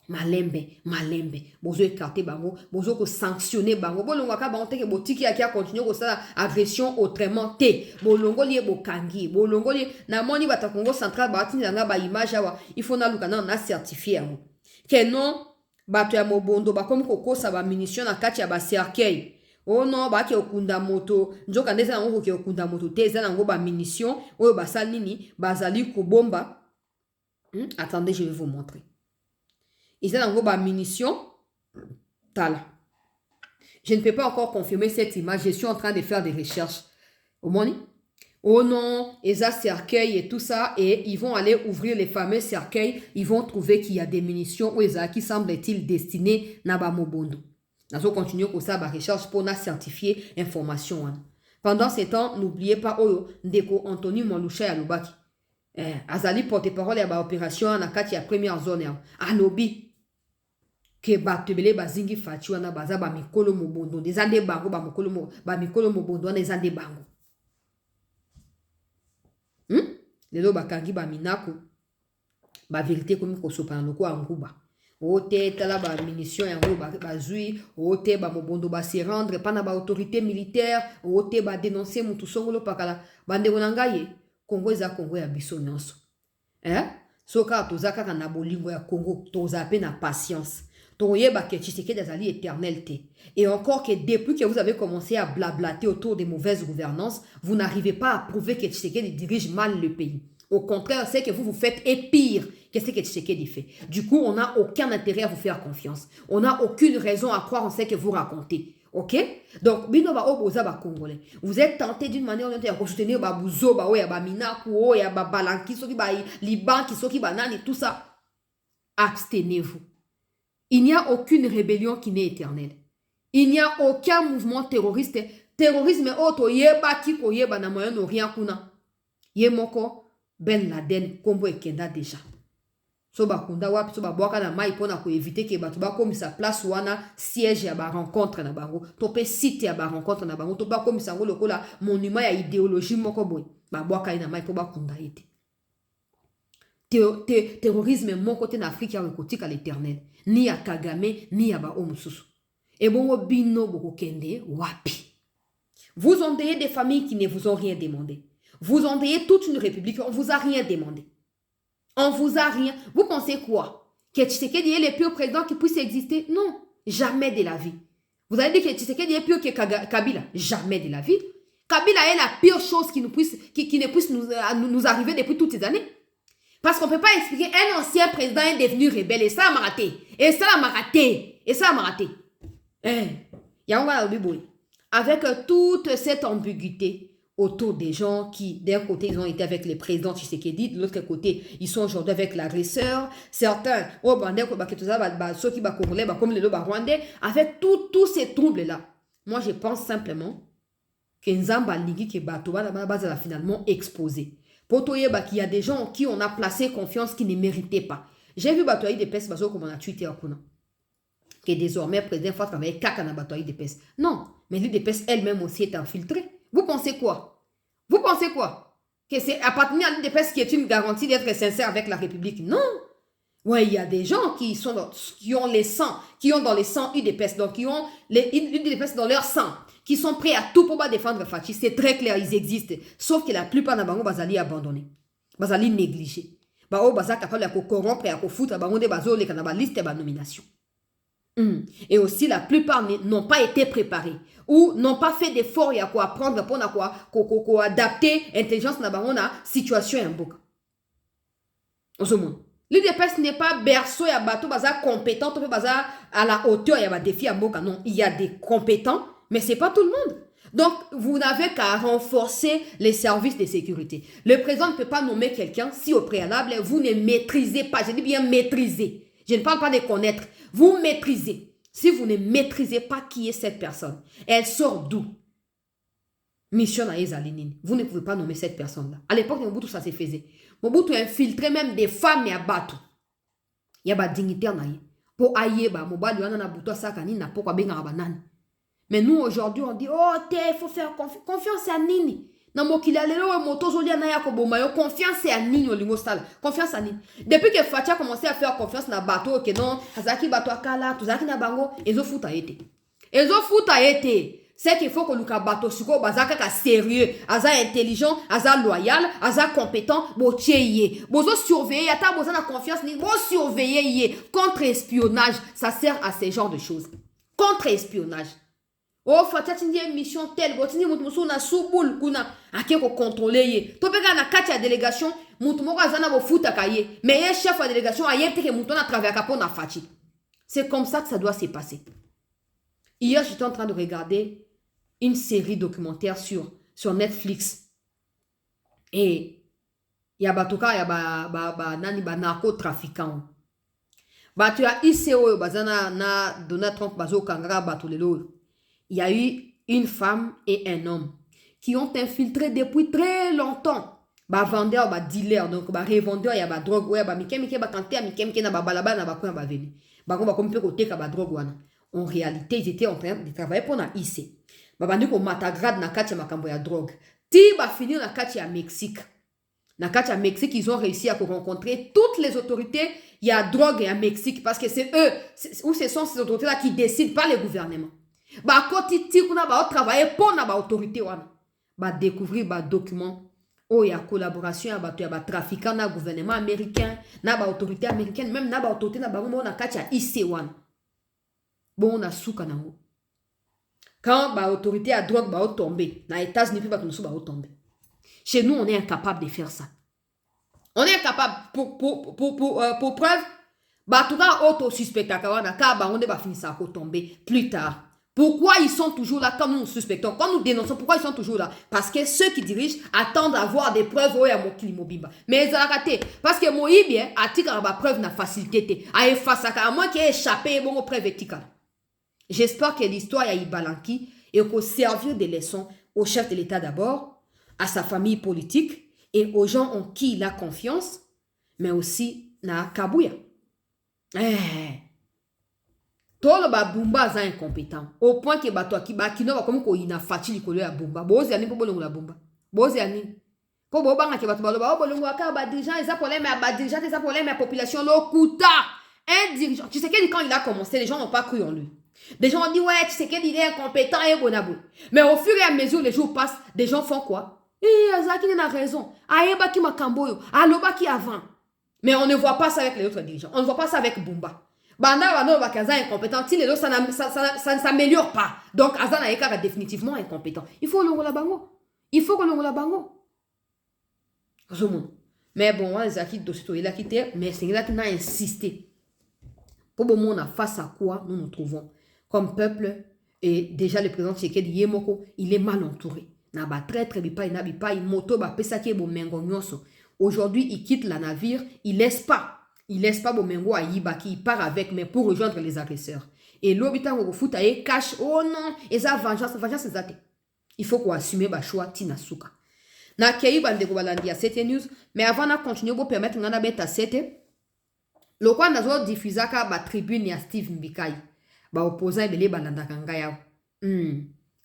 malembe bozo écarter bango bozo ko sanctionner bango bolongo ka bango te ke botiki ya continuer ko sala agression autrement te bolongo lié bokangi bolongo lié na moni bata Congo central ba tinza nga ba image awa il faut na luka na certifié yango ke non bato ya mobondo ba komi ko kosa ba munition na kati ya ba cercueil oh non ba ke okunda moto njoka ndeza nango ke okunda moto te za nango ba munition oyo basali nini bazali ko bomba. Attendez, je vais vous montrer. Ils ont un munitions. Tala. Je ne peux pas encore confirmer cette image. Je suis en train de faire des recherches. Au moins, oh non, ils ont cercueil et tout ça. Et ils vont aller ouvrir les fameux cercueils. Ils vont trouver qu'il y a des munitions qui semble-t-il destinées à Mobondo. Nous allons continuer comme ça, la recherche pour certifier l'information. Pendant ce temps, n'oubliez pas, Ndeko Anthony Mwalusha Yalubaki. Azali porte-parole ya ba opération na kati ya première zone ya alobi ke batebele bazingi fachi wana baza ba mikolo mobondo ndezande bango ba mikolo mobondo wana ezande bango lelo bakangi ba minako ba vérité komi kosopa na loko anguba ote tala ba munition yango bazui ote ba mobondo ba se rendre pa na ba autorité militaire ote ba dénoncer mutu songolo pakala bandeko na ngai Congo eza Congo ya biso nyonso. Soka toza kaka na bolingo ya Congo, toza pe na patience. Toyeba ke Tshisekedi azali éternel te. Et encore que depuis que vous avez commencé à blablater autour des mauvaises gouvernances, vous n'arrivez pas à prouver que Tshisekedi dirige mal le pays. Au contraire, c'est que vous faites et pire que ce que Tshisekedi fait. Du coup, on n'a aucun intérêt à vous faire confiance. On n'a aucune raison à croire en ce que vous racontez. Ok? Donc, Congolais. Vous êtes tenté d'une manière ou d'une autre de soutenir Babouzo, Minakou, Balanki, Liban, Banani, tout ça. Abstenez-vous. Il n'y a aucune rébellion qui n'est éternelle. Il n'y a aucun mouvement terroriste. Terrorisme auto, yeba kiko yeba na Moyen-Orient kuna. Yemoko, Ben Laden, Kombo et Kenda déjà. So bakunda wapi so babwaka na mai pona ko éviter que batu ba komisa place wana siège ya ba rencontre na bango to pe site ya ba rencontre na bango to ba komisa ngo lokola monument ya idéologie moko boy babwaka na mai po bakunda ete terrorisme moko te na Afrique ya kotika l'éternel ni ya Kagame ni ya ba omususu et bongo bino boko kende wapi. Vous ondayez des familles qui ne vous ont rien demandé. Vous ondayez toute une république, on vous a rien demandé. On vous a rien. Vous pensez quoi? Que Tshisekedi est le pire président qui puisse exister? Non, jamais de la vie. Vous avez dit que Tshisekedi est pire que Kabila? Jamais de la vie. Kabila est la pire chose qui ne puisse nous arriver depuis toutes ces années. Parce qu'on ne peut pas expliquer un ancien président est devenu rebelle et ça a raté. Et ça a raté. Et ça a raté. Avec toute cette ambiguïté autour des gens qui, d'un côté, ils ont été avec les présidents Tshisekedi, de l'autre côté, ils sont aujourd'hui avec l'agresseur. Certains, avec tous ces troubles-là. Moi, je pense simplement que Nzamba Ligi qui a finalement exposé. Pour qu'il y a des gens en qui on a placé confiance qui ne méritaient pas. J'ai vu Batoyi de Pes, comme on a tweeté à Kuna. Que désormais, le président faut travailler caca dans Batoyi de Pes. Non, mais l'île de Pes elle-même aussi est infiltrée. Vous pensez quoi? Vous pensez quoi? Que c'est appartenir à l'île de Pes qui est une garantie d'être sincère avec la République? Non. Ouais, il y a des gens qui ont les sangs, qui ont dans les sangs UDPS, donc qui ont l'UDPS dans leur sang, qui sont prêts à tout pour défendre Fachi. C'est très clair, ils existent. Sauf que la plupart de bango bazali abandonné, bazali négligé. Bao bazali capable de corrompre et de foutre bango de bazo les canaba liste de nomination. Et aussi, la plupart n'ont pas été préparés ou n'ont pas fait d'efforts à quoi apprendre pour adapter l'intelligence dans la situation en boka. L'UDPS n'est pas berceau à bateau baza compétent, baza à la hauteur et à défi à boka. Non, il y a des compétents, mais c'est pas tout le monde. Donc, vous n'avez qu'à renforcer les services de sécurité. Le président ne peut pas nommer quelqu'un si au préalable, vous ne maîtrisez pas. Je dis bien maîtriser. Je ne parle pas de connaître. Vous maîtrisez. Si vous ne maîtrisez pas qui est cette personne, elle sort d'où? Mission à Ezalinine. Vous ne pouvez pas nommer cette personne-là. À l'époque de Mobutu, ça se faisait. Mobutu infiltrait même des femmes et à Batu. Il y a des dignitaires. Pour Ayeba, Mobali, Anana Bouto, Sakani, Napo, Benga, Banane. Mais nous, aujourd'hui, on dit, oh, il faut faire confiance à Nini. na mokili alelo moto zolia na yako bomayo confiance à nini olingo sala confiance à nini depuis que Fati a commencé à faire confiance na bateau que non azaki bateau akala tuzaki na bango ezofuta ete c'est qu'il faut que luka bateau siko bazaka ka sérieux aza intelligent aza loyal aza compétent bo tieye bozo surveiller ata boza na confiance ni bo surveiller ye contre espionnage ça sert à ce genre de choses contre espionnage. Oh, Fatia tindi mission telle, botini mutu musu na subul kuna ake ko contrôler ye. To peka na kati ya délégation, mutu moko azana bo futa kaye, mais ye chef de délégation aye teke mutu na travailler kapo na Fati. C'est comme ça que ça doit se passer. Hier, j'étais en train de regarder une série documentaire sur Netflix. Et il y a batuka ya nani ba narcotrafiquant. Batu ya ICO bazana na Donald Trump bazo kangara batu lelo. Il y a eu une femme et un homme qui ont infiltré depuis très longtemps. Ba vendeur, ba dealer, donc ba revendeur, il y a ba drogue, ouais, ba mike ba kanté, mike na ba balaba na ba kwa ba veni. Ba ko ba kompe kote ka ba drogue wana. En réalité, ils étaient en train de travailler pour na IC. Ba bandi ko matagrade na kati ya makambo ya drogue. Ti ba finir na kati ya Mexique. Na kati ya Mexique, ils ont réussi à rencontrer toutes les autorités. Il y a drogue et à Mexique parce que c'est eux, ou ce sont ces autorités-là qui décident, pas les gouvernements. Ba koti ti kuna ba travailler pour na ba autorité wana. Ba découvrir ba document. Oh, il y a collaboration ya ba trafiquant na gouvernement américain, na ba autorité américaine, même na ba autorité na ba mo na kati ya IC wana. Bon na suka na ho. Quand ba autorité à drogue ba tomber, na États-Unis puis ba tonusu ba tomber. Chez nous, on est incapable de faire ça. On est incapable pour preuve. Bah, tout cas, auto-suspect à Kawana, car on va finir ça tomber plus tard. Pourquoi ils sont toujours là quand nous suspectons, quand nous dénonçons, pourquoi ils sont toujours là? Parce que ceux qui dirigent attendent d'avoir des preuves où il y a mon kilimobimba. Mais ils ont raté. Parce que moi, bien, à tika ba preuve na facilité. À effacer à moins qu'il ait échappé, bon, preuve etika. J'espère que l'histoire a balanki et qu'au servir des leçons au chef de l'État d'abord, à sa famille politique et aux gens en qui il a confiance, mais aussi na Kabuya. Tout le babumba est incompétent. Au point que bato qui no comme ko ina fatili ko ya bumba. Bozi ani po bolongo la bumba. Bozi ani. Po bobanga ke bato baloba bolongo aka ba dirigeant, ils a problème à ba dirigeant, ils a problème à population lokuta. Un dirigeant, tu sais que quand il a commencé, les gens n'ont pas cru en lui. Des gens ont dit ouais, tu sais qu'il est incompétent et bonabou. Mais au fur et à mesure les jours passent, des gens font quoi? Azaki n'a raison. Aeba ki makamboyo. Aloba ki avant. Mais on ne voit pas ça avec les autres dirigeants. On ne voit pas ça avec Bumba. Banda Wano Bakaza incompétent. Si les autres, ça ne s'améliore pas. Donc, Azana Eka va définitivement incompétent. Il faut l'ongo la bango. Il faut que l'ongo la bango. Mais bon, les acquis de ce il a quitté. Mais c'est là qu'il a insisté. Pour le monde, face à quoi nous nous trouvons comme peuple. Et déjà, le président Tshisekedi Yemoko, il est mal entouré. Naba très très bipa moto ba pesake bo mengo nyonso. Aujourd'hui, il quitte la navire, il laisse pas bo mengo a yibaki, il part avec mais pour rejoindre les agresseurs. Et l'obita ngo futa e cache oh non, eza vengeance ezate. Il faut qu'on assume ba choix tina suka. Na kei bande ko balandi ya 7 news, mais avant na continuer bo permettre ngana beta 7. Le quoi nazo diffusaka ba tribune ya Steve Mbikai. Ba opposant bele balanda kanga yao.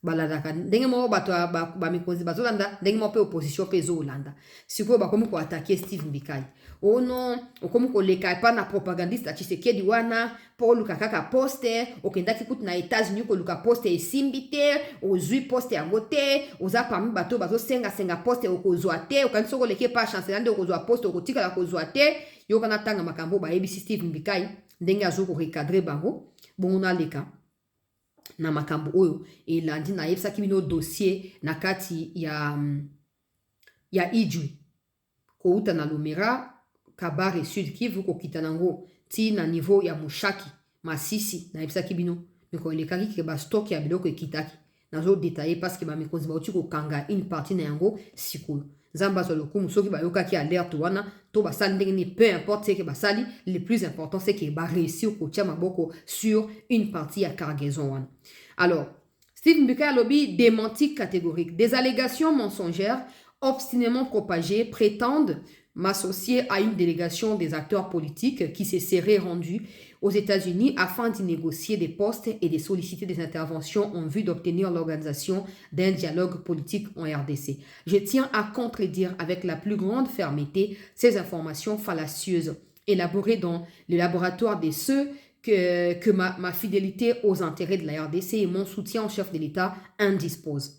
Baladaka ndenge mo bato ba mikozi bazolanda ndenge mo pe opposition pe zolanda siko ba komi ko attaquer Steve Mbikai oh non okomi ko leka pa na propagandiste Tshisekedi wana pour luka kaka poster okendaki kutu na États-Unis ko luka poster esimbite ozui poster yangote oza parmi bato bazosenga poster okozwa te okanso ko leke pa chancelier nde okozwa poster okotika la kozwa te yo kana tanga makambo ba ebisi Steve Mbikai ndenge azoko recadrer bango bon na leka na makambo oyo et landi na yebisa kibino dossier na kati ya Ijwi ko uta na Lomera Kabare Sud Kivu ko kitanango ti na niveau ya Mushaki Masisi na yebisa kibino miko lekaki ke ba stock ya biloko ekitaki nazo détailler parce que ba mikozi ba uti ko kanga une partie na yango sikolo Zamba sur le coup, soki ba yoka ki alerte wana to ba sali ndenge ni peu importe ce que ba sali, le plus important c'est que ba réussir ko tia maboko sur une partie à cargaison wana. Alors, Steve Mbikai lobby démenti catégorique. Des allégations mensongères obstinément propagées prétendent m'associer à une délégation des acteurs politiques qui se serait rendue aux États-Unis afin d'y négocier des postes et de solliciter des interventions en vue d'obtenir l'organisation d'un dialogue politique en RDC. Je tiens à contredire avec la plus grande fermeté ces informations fallacieuses élaborées dans le laboratoire de ceux que ma fidélité aux intérêts de la RDC et mon soutien au chef de l'État indisposent.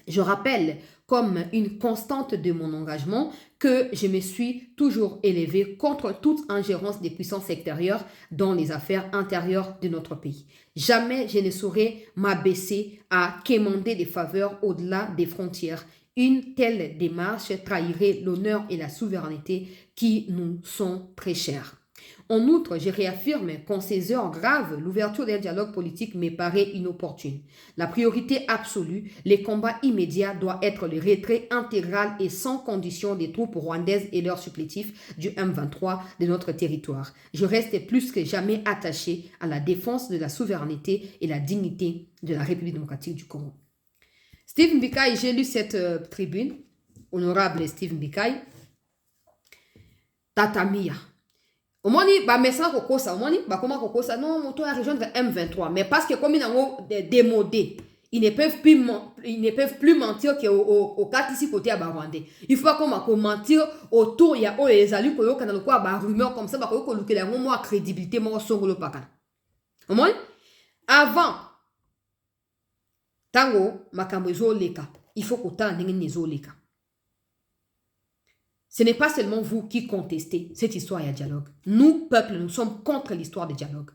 Je rappelle, comme une constante de mon engagement, que je me suis toujours élevé contre toute ingérence des puissances extérieures dans les affaires intérieures de notre pays. Jamais je ne saurais m'abaisser à quémander des faveurs au-delà des frontières. Une telle démarche trahirait l'honneur et la souveraineté qui nous sont très chers. En outre, je réaffirme qu'en ces heures graves, l'ouverture d'un dialogue politique me paraît inopportune. La priorité absolue, les combats immédiats doit être le retrait intégral et sans condition des troupes rwandaises et leurs supplétifs du M23 de notre territoire. Je reste plus que jamais attaché à la défense de la souveraineté et la dignité de la République démocratique du Congo. Steve Mbikaï, j'ai lu cette tribune. Honorable Steve Mbikaï. Tatamia. Au moins, message au ça, au moins, comment ça, non, mon tour à rejoindre M23. Mais parce que comme ils ont démodé, ils ne peuvent plus mentir qu'au cas ici côté à Barwandais. Il faut qu'on mentir autour, il y a les alus qui ont des rumeurs comme ça, parce que la moins crédibilité, moi, son le pacan. Au moins, avant, tango, makambezo leka, il faut qu'on t'en n'engezo leka. Ce n'est pas seulement vous qui contestez cette histoire et le dialogue. Nous, peuple, nous sommes contre l'histoire du dialogue.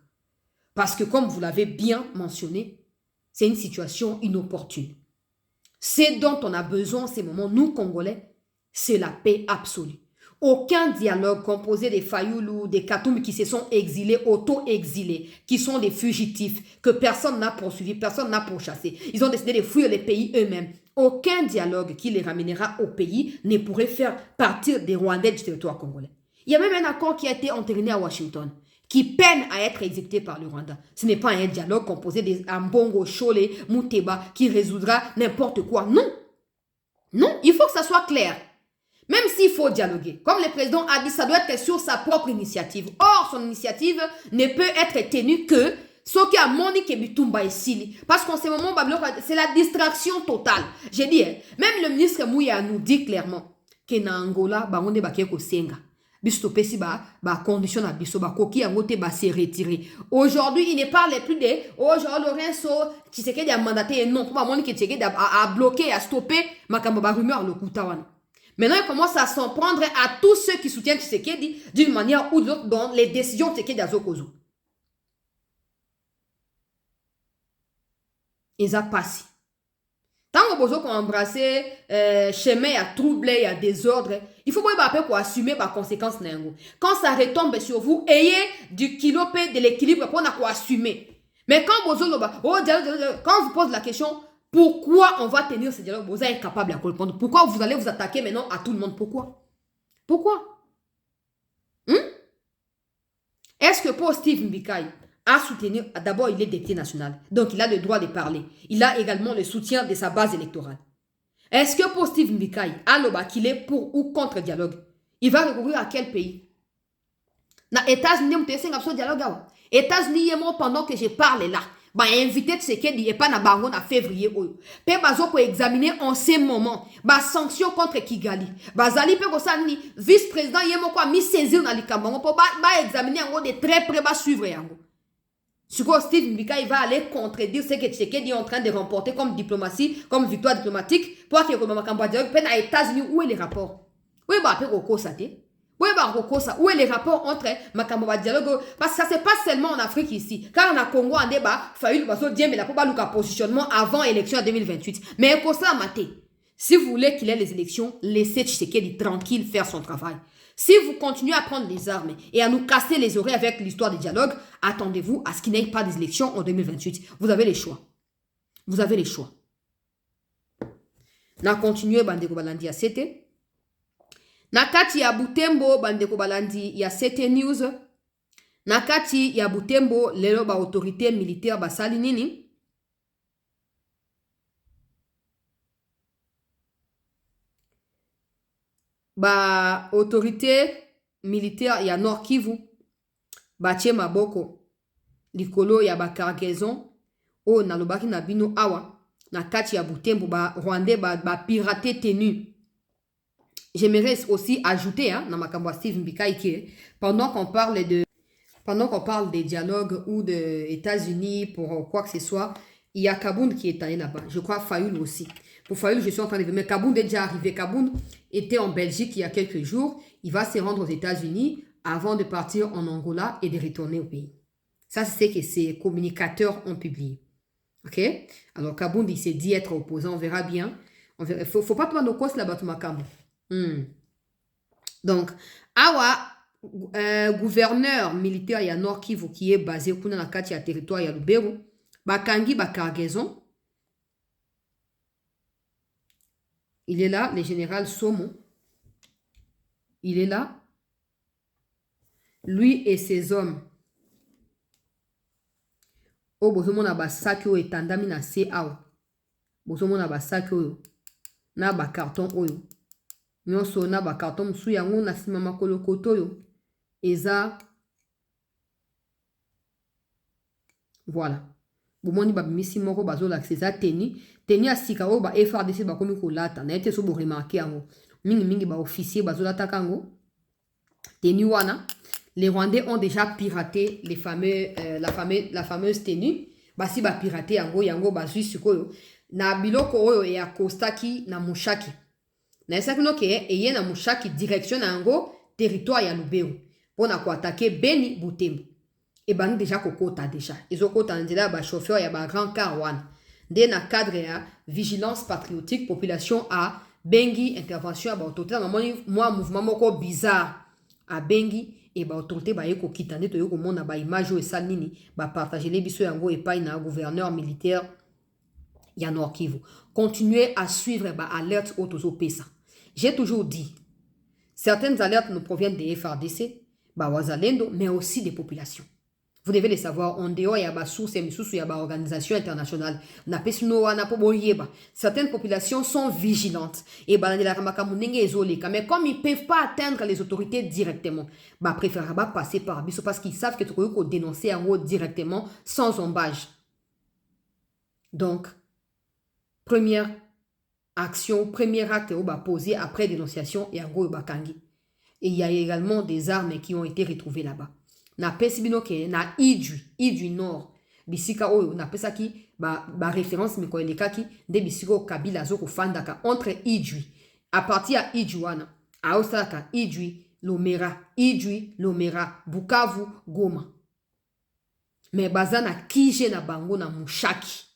Parce que, comme vous l'avez bien mentionné, c'est une situation inopportune. Ce dont on a besoin en ces moments, nous, Congolais, c'est la paix absolue. Aucun dialogue composé des Fayoulou, des Katoum qui se sont exilés, auto-exilés, qui sont des fugitifs, que personne n'a poursuivi, personne n'a pourchassé. Ils ont décidé de fuir les pays eux-mêmes. Aucun dialogue qui les ramènera au pays ne pourrait faire partir des Rwandais du territoire congolais. Il y a même un accord qui a été entériné à Washington, qui peine à être exécuté par le Rwanda. Ce n'est pas un dialogue composé des Ambongo, Chole, Mouteba, qui résoudra n'importe quoi. Non. Non, il faut que ça soit clair. Même s'il faut dialoguer, comme le président a dit, ça doit être sur sa propre initiative. Or, son initiative ne peut être tenue que ce qui a Monique Bitumba ici. Parce qu'en ce moment, c'est la distraction totale. J'ai dit, même le ministre Mouya nous dit clairement que na Angola, on est baké ko senga. Bisto pesi ba condition na biso ba koki angote ba se retirer. Aujourd'hui, il ne parle plus de Jean Lorenzo Tshisekedi a mandaté non pour Monique Tshisekedi a bloqué, a stoppé makambo ba rumeur le Koutawana. Maintenant, il commence à s'en prendre à tous ceux qui soutiennent Tshisekedi d'une manière ou de l'autre dans les décisions de Tshisekedi à Zokozo. Ils ont passé. Tant que vous avez embrassé chemin, il y a trouble, il y a désordre, il faut assumer les conséquences. Quand ça retombe sur vous, ayez du kilopé de l'équilibre pour assumer. Mais quand vous posez la question, pourquoi on va tenir ce dialogue, vous êtes incapable de répondre. Pourquoi vous allez vous attaquer maintenant à tout le monde? Pourquoi? Est-ce que pour Steve Mbikaï à soutenir, d'abord il est député national, donc il a le droit de parler. Il a également le soutien de sa base électorale. Est-ce que pour Steve Mbikaï, qu'il est pour ou contre le dialogue, il va recourir à quel pays? Na États-Unis, on peut faire un dialogue. États-Unis, pendant que je parle là, invité Tshisekedi et pas na bango na février oyo. Pe bazo ko examiner en ce moment sanction contre Kigali. Bazali pe ko sani vice-président yemo ko mi saisir na likambango po examiner yango de très près suivre yango. Suko Steve Mbikaï va aller contredire ce que Tshisekedi est en train de remporter comme diplomatie, comme victoire diplomatique pour que makambo dialogue pe na États-Unis. Où est les rapports? Oui pe ko sate. Où est les rapports entre Makambo dialogue? Parce que ça c'est pas seulement en Afrique ici. Car on a Congo en débat, Fayoul Baso Diem et la Poba positionnement avant l'élection en 2028. Mais pour ça, maté, si vous voulez qu'il ait les élections, laissez Tshisekedi tranquille faire son travail. Si vous continuez à prendre les armes et à nous casser les oreilles avec l'histoire des dialogues, attendez-vous à ce qu'il n'y ait pas des élections en 2028. Vous avez les choix. Vous avez les choix. On a continué Bandeko Balandi à 7. Nakati ya Butembo bandeko balandi ya 7 news. Nakati ya Butembo lelo ba autorité militaire basali nini? ba autorité militaire ya Nord Kivu batie maboko likolo ya ba cargaison o nalobaki na bino awa na kati ya Butembo ba Rwandais ba pirater tenue. J'aimerais aussi ajouter na makambo Steve Mbikaike pendant qu'on parle des dialogues ou des États-Unis pour quoi que ce soit, il y a Kabound qui est allé là-bas. Je crois Fayoul aussi. Pour Fayoul, je suis en train de dire, mais Kabound est déjà arrivé. Kabound était en Belgique il y a quelques jours. Il va se rendre aux États-Unis avant de partir en Angola et de retourner au pays. Ça, c'est ce que ces communicateurs ont publié. Ok? Alors, Kabound, il s'est dit être opposant. On verra bien. Il ne faut pas prendre au cause là-bas, tout Makambo. Donc, awa gouverneur militaire ya Nord Kivu qui est basé kuna na kati ya territoire ya Lubero bakangi ba cargaison. Il est là, le général Somo. Il est là. Lui et ses hommes. O bozomona ba saki o etandami na se awa. Bozomona ba saki oyo na ba carton oyo. Nyonso na ba carton musu yango na sima makolo kotoyo. Eza voilà. Bomoni ba misi moko bazola eza teni asika o ba FRDC ba komi kolata na ete so bo remarquer yango. Mingi ba officier bazolata kango. Teni wana les Rwandais ont déjà piraté les fameux la fameuse tenue. Basi ba piraté yango bazui sikoyo na biloko oyo ya Kostaki na Mushaki. Na esaki no ke eye na Mushaki direction na yango territoire ya Lubero. Pour attaquer Beni Butembo. Et ben déjà kokota déjà. Ils ont kota ndela ba chauffeur ya ba grand car wana. Dès na cadre ya vigilance patriotique population a bengi intervention ba autorité na moi mouvement moko bizarre a bengi et ba autorité ba yeko kitande to yoko mona ba image o esal nini ba partager les biso yango et pas na gouverneur militaire ya Nord Kivu. Continuez à suivre ba alerte autozo pesa. J'ai toujours dit certaines alertes nous proviennent des FRDC Wazalendo, mais aussi des populations. Vous devez le savoir, en dehors, il y a des sources et il y a des organisations internationales. Certaines populations sont vigilantes. Mais comme ils ne peuvent pas atteindre les autorités directement, ils préfèrent passer par Abisso parce qu'ils savent que tu peux dénoncer directement sans embâche. Donc, première action, premier acte posé après dénonciation et et il y a également des armes qui ont été retrouvées là-bas. Na pesibino ke na Idui Nord. Bisika oyo na pesaki ba référence miko elekaki de bisiko Kabila zoko fandaka entre Idui. À partir à Idui wana, a Osaka Idui Lomera, Bukavu, Goma. Mais bazana kije na bango na Mushaki.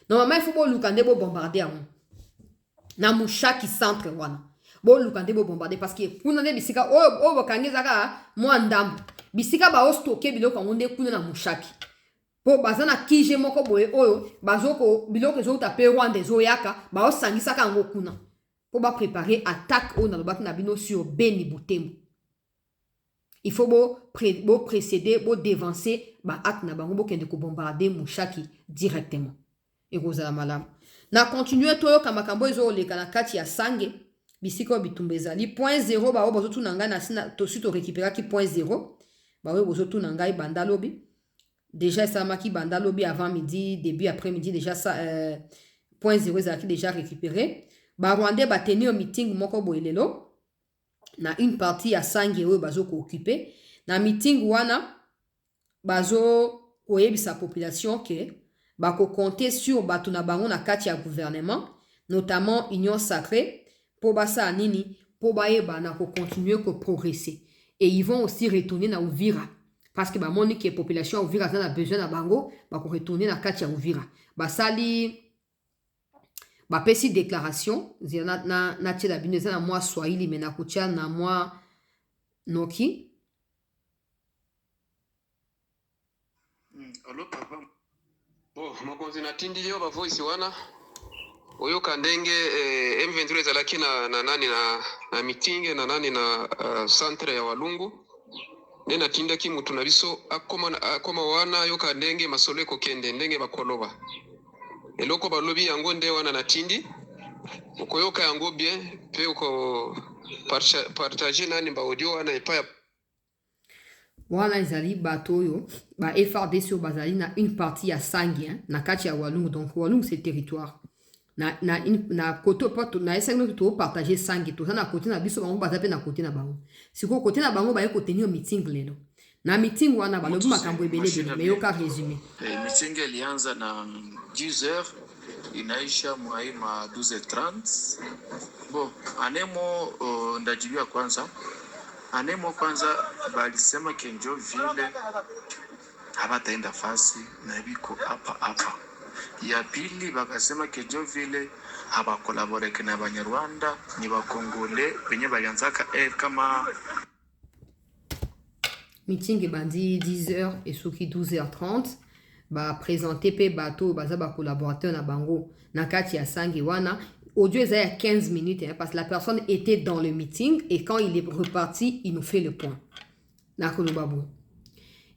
Normalement il faut bo lukande bo bombarder na Mushaki centre wana. Bon lukande bo bombarder parce que kuna ne bisika o bokangezaka mwa ndambo bisika ba ostoke biloko ngonde kuna na Mushaki po bazana kije moko boye oyo bazoko biloko zo tape Rwanda zo yaka ba osangisa ka ngo kuna po ba préparer attaque o na lobaki na bino sur Beni Butembo. Il faut bo précéder bo dévancer ba acte na bango bo kende ko bombarder Mushaki directement et rozala malam na continuer toyo kamakambo ezo leka na kati ya Sange bisiko bitumbezali point 0 ba obozo tunanga na sina to suite récupérer ki point 0 ba obozo tunanga banda lobi déjà ça maki banda lobi avant midi début après midi déjà ça point 0 ça qui déjà récupéré ba Rwandais ba tenir meeting moko boelelo na une partie ya Sange oyo bazo ko occuper na meeting wana bazo koyebisa population que ba ko compter sur batu na bango na kati ya gouvernement notamment Union Sacrée pour basa nini pour baeba na ko continuer ko progresser et ils vont aussi retourner na Uvira parce que ba moni que population Uvira a besoin na bango ba ko retourner na kati ya Uvira basali ba pesi déclaration na tela bineza na moi Swahili mais na kutia na moi Noki. Allo papa bon makonzi na tindi yo ba voice wana oyo kandenge M23 zalaki na nani na meeting na nani na centre ya Walungu nena tindaki mutu na biso akoma wana yo kandenge masolo ko kende ndenge bakoloba eloko balobi yango nde wana na tindi ukoyoka yango bien pe uko partager nani ba audio wana epa ya wana ezali bato oyo ba FRDC oyo bazali na une partie ya sangi na kati ya Walungu. Donc Walungu c'est territoire na kote oyo na esengi topartage sangi toza na kote na biso bango baza mpe na kote na bango. Sikoyo kote na bango baye kotenir meeting lelo na meeting wana balobi makambo ebele me yoka résumé. Meeting ilianza na 10h inaisha mwaima 12h30. Bon, anemo ndajibia kwanza. Anemo kwanza balisema kenjo vile habataenda fasi na biko hapa. Ya pili bakasema kenjo vile habakolaboreke na Banyarwanda ni bakongole benye balianzaka kama meeting ebandi 10h et soki 12h30 ba présenter pe bato baza ba collaborateur na bango na kati ya sangi wana. Audio est à 15 minutes parce que la personne était dans le meeting et quand il est reparti, il nous fait le point.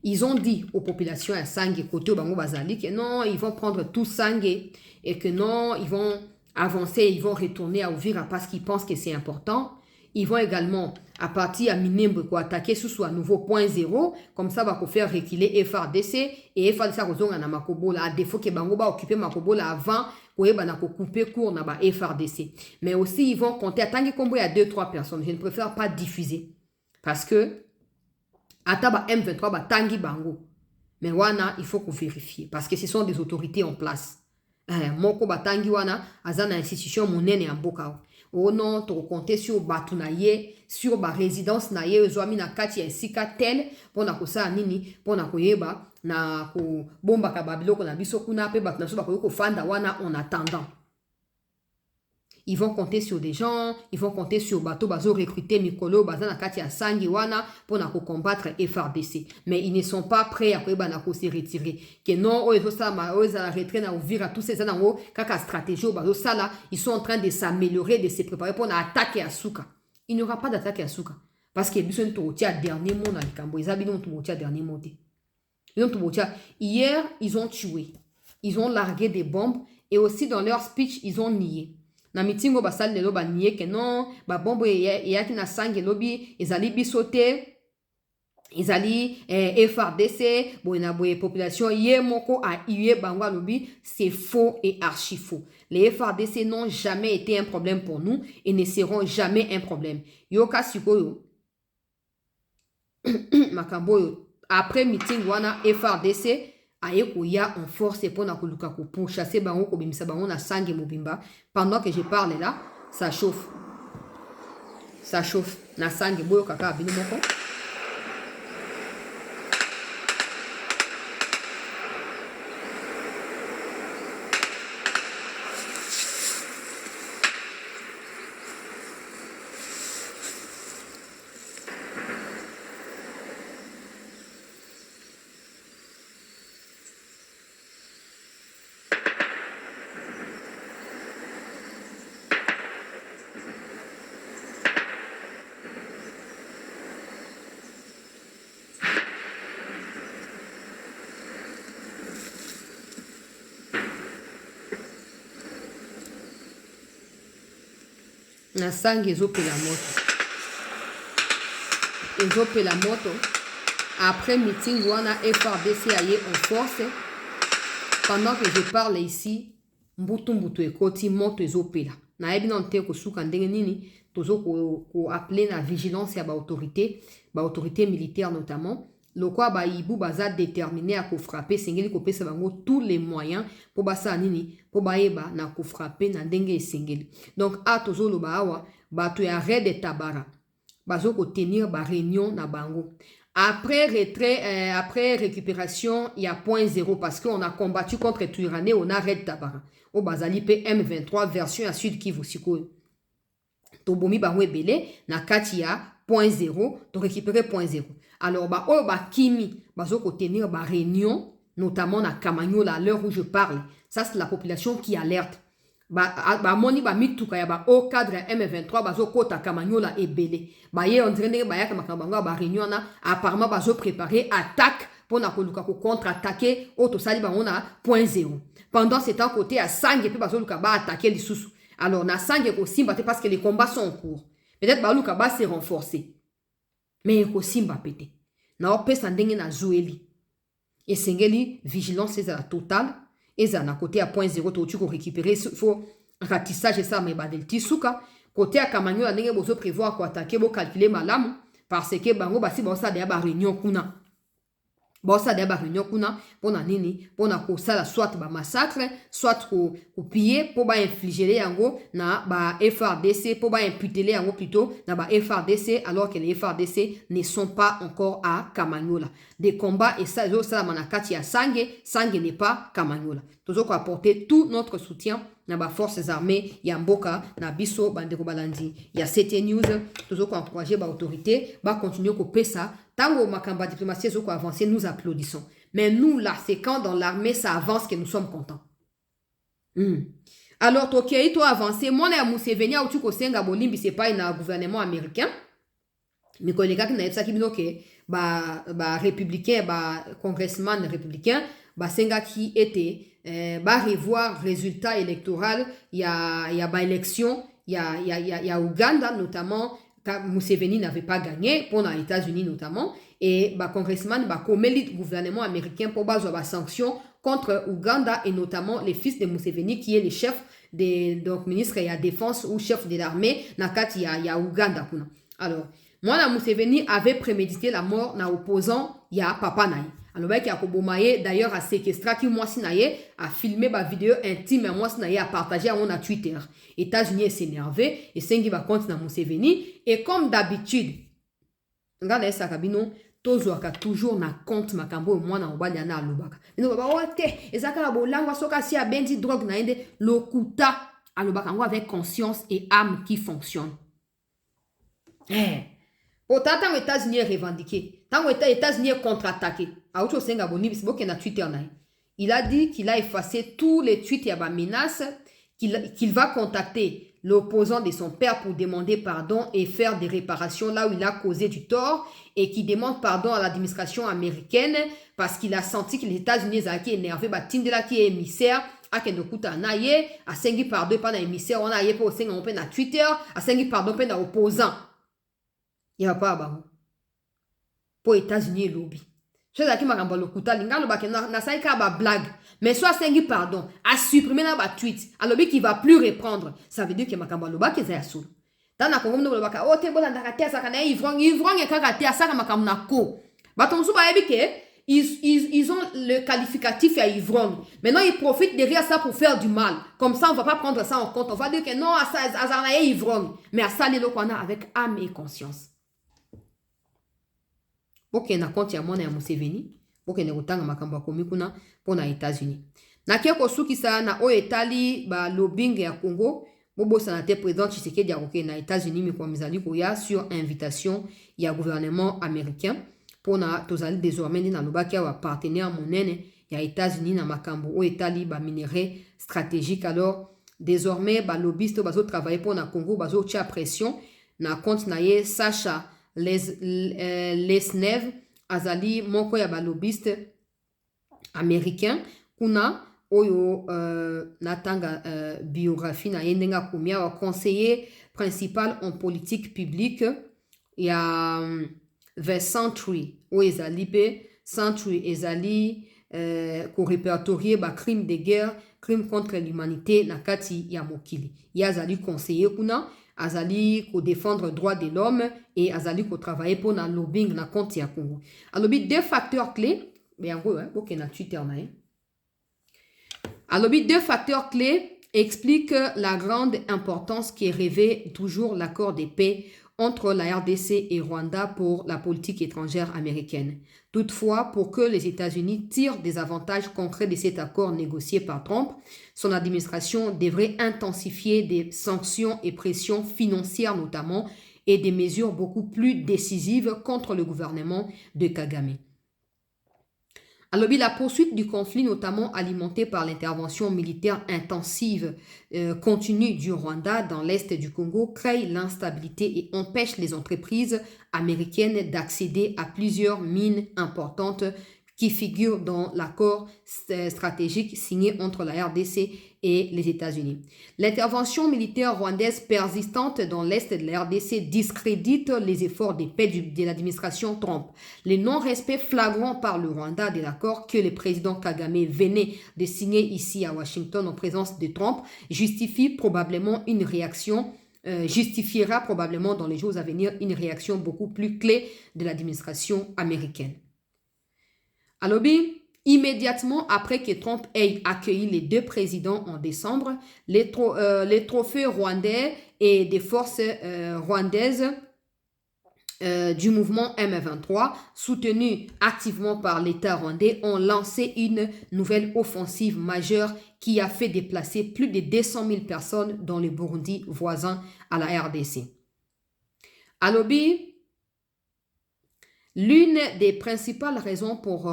Ils ont dit aux populations à Sangue côté Bango Bazali que non, ils vont prendre tout Sangue et que non, ils vont avancer, ils vont retourner à Uvira parce qu'ils pensent que c'est important. Ils vont également, à partir à Minimbre, attaquer sous un nouveau point zéro. Comme ça, va faire reculer FRDC. Et FRDC a raison à Makobola. À défaut que Bango va occuper Makobola avant, qu'on va couper court dans FRDC. Mais aussi, ils vont compter. Tant qu'il y a 2-3 personnes, je ne préfère pas diffuser. Parce que, à Taba M23, Tangi Bango. Mais wana, il faut qu'on vérifie. Parce que ce sont des autorités en place. Moko Batangi wana, azana institution monene en Bokao. Oh non, tu compter sur batu na ye, sur ba résidence na ye, zoami na kati ya esika tel, pona kosa nini, pona koyeba, na ko bomba ka babiloko na biso kuna pe batu na so bakoyo ko fanda wana en attendant. Ils vont compter sur des gens, ils vont compter sur bateau bazo recruter Mikolo, baza na kati ya sangi wana pona ko combattre FRDC. Mais ils ne sont pas prêts à koyeba na ko se retirer. Que non, o ezo sama, o za retrait na Uvira tous ces anango, kaka stratégie o bazo sala, ils sont en train de s'améliorer, de se préparer pour attaquer Asuka. Il n'y aura pas d'attaque à Asuka parce que biso nto tia dernier mot na likambo, ezabi non to tia dernier mot. Hier, ils ont tué. Ils ont largué des bombes et aussi dans leur speech, ils ont nié. Na meeting o basali lelo ba nié que non, ba bombo yaki na sangi lobi, ezali bisote, ezali FRDC, boina boye population ye moko a iye bangwa lobi, c'est faux et archi faux. Les FRDC n'ont jamais été un problème pour nous et ne seront jamais un problème. Yoka sikoyo makambo après meeting wana FRDC ayekoya en force pour na koluka ko pour chasser bango ko bimisa bango na sangi mobimba. Pendant que je parle là, ça chauffe. Ça chauffe na sangi boyo kaka bino moko. Na sangi ezopela moto. Après meeting wana FRDC aye en force. Pendant que je parle ici, mbutu ekoti moto ezopela. Na yebi non te ko suka ndenge nini tozo ko appeler na vigilance ya ba autorité militaire notamment. Lokwa ba ibu baza déterminé à ko frapper sengeli ko pesa bango tous les moyens pour basa nini pour baeba na ko frapper na ndenge sengeli. Donc a tozo lo bawa bato ya red de tabara bazo ko tenir ba réunion na bango. Après retrait après récupération il y a point zéro parce qu'on a combattu contre Tuirané on a red tabara. O bazali pe M23 version à Sud Kivu sikoyo. Tobomi bango ebele na kati ya point zéro, to récupérer point zéro. Alors, kimi, tenir ba réunion, notamment na Kamanyola, à l'heure où je parle. Ça, c'est la population qui alerte. Moni mituka ya au cadre M23, bazo kota Kamanyola et belé. On dirait ba réunion na, apparemment, bazo préparer attaque pour na koluka contre-attaquer, auto sali on a point zéro. Pendant ce temps, côté à Sang et puis bazo luka ba attaquer les sous. Alors, na sangue ko simba te parce que les combats sont en cours. Peut-être baluka ba se renforcer. Mais ko simba pete. Na opesa ndenge na zoeli. Et sengeli vigilance ezala totale. Ezala na côté à point 0 to tu ko récupérer faut ratissage ça mais badel tisuka. Côté à Kamanyola ndenge bozo prévoir ko attaquer bo calculer malamu parce que bango basi ba ça ba réunion kuna. Bosa de ba réunion kuna pona nini pona ko sala soit ba massacre soit ko piller pour ba infliger yango na ba FRDC pour ba imputer yango plutôt na ba FRDC alors que les FRDC ne sont pas encore à Kamanyola. Des combats et ça ça manakati ya sangue n'est pas Kamanyola. Toujours ko apporter tout notre soutien na ba forces armées ya mboka na biso bandeko balandi ya CT News toujours ko encourager ba autorité ba continuer ko pesa. Tango makamba diplomatie zo ko avancer, nous applaudissons. Mais nous là, c'est quand dans l'armée ça avance que nous sommes contents. Alors tokei to avancer, moi na Museveni ou tu ko senga bolimbi c'est pas un gouvernement américain. Mais collègues qui na ça qui binoke ba républicain, ba congressman républicain, ba senga qui était ba revoir résultat électoral, il y a ba élection, il y a Ouganda notamment. Museveni n'avait pas gagné pour les États-Unis notamment et bah congressman bah comme le gouvernement américain pour base de sanctions contre Ouganda et notamment les fils de Museveni qui est le chef des donc ministre de la défense ou chef de l'armée nakati ya Ouganda kuna. Alors moi la Museveni avait prémédité la mort na opposant ya papa naï. Alors bah qui a kobomaye d'ailleurs a séquestré qui moi sinaye a filmé ba vidéo intime moi sinaye a partagé à mon Twitter. États-Unis s'énervé et sengi va compte na Museveni et comme d'habitude ngana esa kabino tozoaka toujours na compte makambo mwana obali na alobaka. Ino ba ote ezaka bolangwa soka si a bendi drogue na ende lokuta alobaka ngo avec conscience et âme qui fonctionne. Pourtant, tant que États-Unis est revendiqué, tant que États-Unis est contre-attaqué, il a dit qu'il a effacé tous les tweets et menaces, qu'il va contacter l'opposant de son père pour demander pardon et faire des réparations là où il a causé du tort et qui demande pardon à l'administration américaine parce qu'il a senti que les États-Unis étaient énervés, Tindela qui est émissaire, à Kendokuta naye, à sengi pardon pas na émissaire, on a yé pour sengi on peut na Twitter, à sengi pardon pas na opposant. Il n'y a pas à pour États-Unis lobby. Je sais que ma lokuta linga lo ba na sai ka ba blague. Mais soit sengi pardon, a supprimer na ba tweet, a lobby qui va plus reprendre. Ça veut dire que makamba lo ba ke za yaso. Tana ko ngomno lo ba ka o te bola ndaka tia saka na ivron e kaka tia saka makam na ko. Ba ton su ba yebi ke ils ont le qualificatif à ivrogne. Maintenant, ils profitent derrière ça pour faire du mal. Comme ça, on ne va pas prendre ça en compte. On va dire que non, ça est ivrogne. Mais à ça, les lois avec âme et conscience. Pour qu'il y ait un compte, il y a mon Museveni. Pour qu'il y ait un makambo komi kuna pour les États-Unis. Na kieko suki sa na o etali ba lobbying ya Congo. Bobo sanate président Tshisekedi ya koke na États-Unis mi kwa mizali koya sur invitation ya gouvernement américain. Pour na tozali désormais na lobaki wa partenaire monene ya États-Unis na makambo o etali ba minerais stratégique. Alors désormais ba lobbyiste bazo travailler pour na Congo bazo tia pression na compte na ye Sacha Lesnev azali moko ya ba lobbyiste américain kuna oyo natanga biographie na yendenga kumia wa conseiller principal en politique publique ya vers Century ou ezali pe Century ezali ko répertorier ba crime de guerre, crime contre l'humanité na kati ya mokili. Ya azali conseiller kuna, azali ko défendre droits de l'homme et azali ko travailler pour na lobbying na compte ya Congo. Alors deux facteurs clés, mais en gros OK na Twitter na. Alors deux facteurs clés expliquent la grande importance qui est revêt toujours l'accord de paix entre la RDC et Rwanda pour la politique étrangère américaine. Toutefois, pour que les États-Unis tirent des avantages concrets de cet accord négocié par Trump, son administration devrait intensifier des sanctions et pressions financières notamment et des mesures beaucoup plus décisives contre le gouvernement de Kagame. Alors, la poursuite du conflit, notamment alimentée par l'intervention militaire intensive continue du Rwanda dans l'est du Congo, crée l'instabilité et empêche les entreprises américaines d'accéder à plusieurs mines importantes qui figure dans l'accord stratégique signé entre la RDC et les États-Unis. L'intervention militaire rwandaise persistante dans l'est de la RDC discrédite les efforts de paix de l'administration Trump. Le non-respect flagrant par le Rwanda de l'accord que le président Kagame venait de signer ici à Washington en présence de Trump justifiera probablement dans les jours à venir une réaction beaucoup plus clé de l'administration américaine. Alors, immédiatement après que Trump ait accueilli les deux présidents en décembre, les trophées rwandais et des forces rwandaises du mouvement M23, soutenus activement par l'État rwandais, ont lancé une nouvelle offensive majeure qui a fait déplacer plus de 200 000 personnes dans le Burundi voisin à la RDC. Alors, l'une des principales raisons pour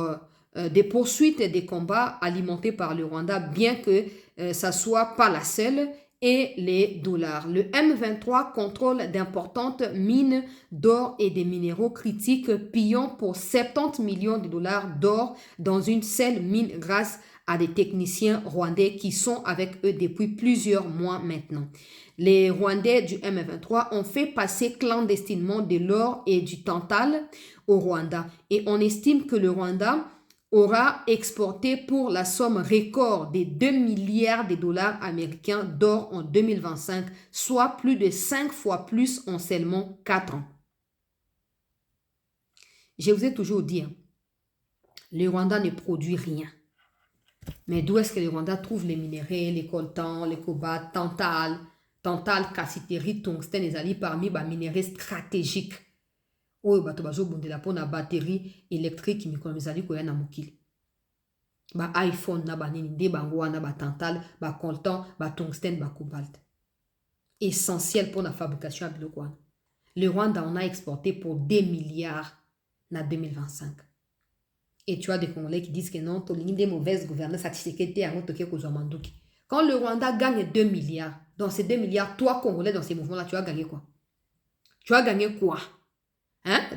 des poursuites des combats alimentés par le Rwanda, bien que ça soit pas la seule, est les dollars. Le M23 contrôle d'importantes mines d'or et des minéraux critiques, pillant pour 70 millions de dollars d'or dans une seule mine grâce à des techniciens rwandais qui sont avec eux depuis plusieurs mois maintenant. Les Rwandais du M23 ont fait passer clandestinement de l'or et du tantal au Rwanda et on estime que le Rwanda aura exporté pour la somme record de 2 milliards de dollars américains d'or en 2025, soit plus de 5 fois plus en seulement 4 ans. Je vous ai toujours dit, le Rwanda ne produit rien. Mais d'où est-ce que le Rwanda trouve les minéraux, les coltans, les cobalt, tantal, cassiterie, tungstène, les alliés parmi les minéraux stratégiques. Oyo bato bazobundela pona batterie électrique mikolo mizali koya na mokili. Ba iPhone na banini nde bango wana ba tantal, ba coltan, ba tungstène, ba cobalt. Essentiel pour la fabrication à biloko wana. Le Rwanda en a exporté pour 2 milliards en 2025. Et tu as des Congolais qui disent que non, tolingi des mauvaises gouvernances à Tshisekedi à Motoke Kozwamanduki. Quand le Rwanda gagne 2 milliards, dans ces 2 milliards, toi Congolais dans ces mouvements-là, tu as gagné quoi? Tu as gagné quoi?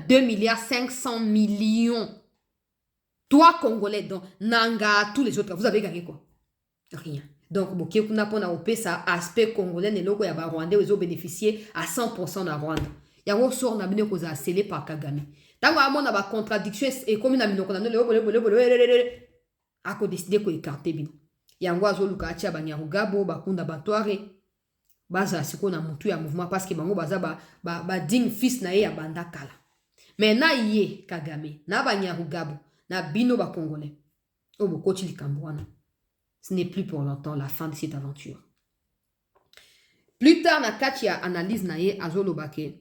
2 milliards 500 millions. Toi, Congolais, donc Nanga, tous les autres, vous avez gagné quoi? Rien. Donc, Boké Kuna Pona Opé, ça aspect congolais, les locaux Yaba Rwandais, ils ont bénéficié à 100% de Rwanda. Yango sort na bine koza scellé par Kagame. Tango amon na ba contradiction et comme na bino konano le ako décider ko écarter bino. Yango azoluka atia Banyarugabo, Bakunda Batware. Baza siko na mutu ya mouvement parce que bango baza ba ding fils na ye ya banda kala. Mais na ye Kagame, na Banyarugabo, na bino ba congolais. Obo kochi likambwana. Ce n'est plus pour longtemps la fin de cette aventure. Plus tard, na katia analyse na ye azolobake.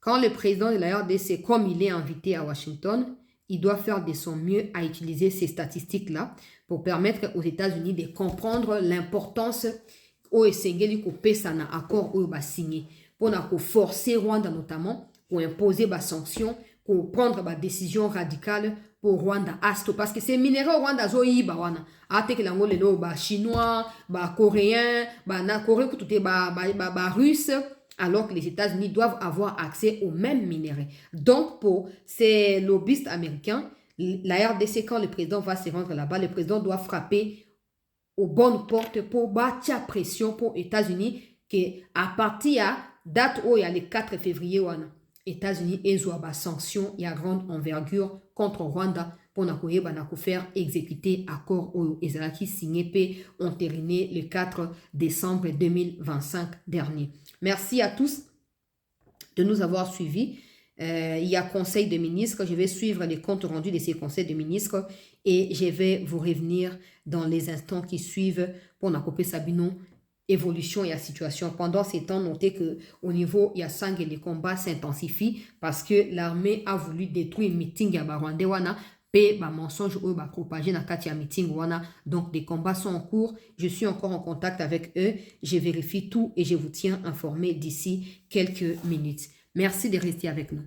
Quand le président de la RDC, comme il est invité à Washington, il doit faire de son mieux à utiliser ces statistiques-là pour permettre aux États-Unis de comprendre l'importance au Esengeli ko pesa na accord ou ba signé pour na ko forcer Rwanda notamment pour imposer ba sanctions, pour prendre ba décision radicale pour Rwanda asto parce que ces minéraux Rwanda zo yiba wana ate ke lango lelo ba chinois, ba coréen, ba na Corée ko tout ba russe alors que les États-Unis doivent avoir accès aux mêmes minéraux. Donc pour ces lobbyistes américains, la RDC quand le président va se rendre là-bas, le président doit frapper aux bonnes portes pour bâtir pression pour les États-Unis que à partir à date où il y a le 4 février les États-Unis ont des sanctions et à grande envergure contre Rwanda pour faire exécuter accord au Israël signé et entériné le 4 décembre 2025 dernier. Merci à tous de nous avoir suivis. Il y a conseil de ministres. Je vais suivre les comptes rendus de ces conseils de ministres et je vais vous revenir dans les instants qui suivent pour Nakopé Sabino, évolution et la situation. Pendant ces temps, notez qu'au niveau Yassang, les combats s'intensifient parce que l'armée a voulu détruire le meeting à Rwandewana. Pe ba mensonge ou ba propagé na katia meeting wana. Donc des combats sont en cours. Je suis encore en contact avec eux. Je vérifie tout et je vous tiens informé d'ici quelques minutes. Merci de rester avec nous.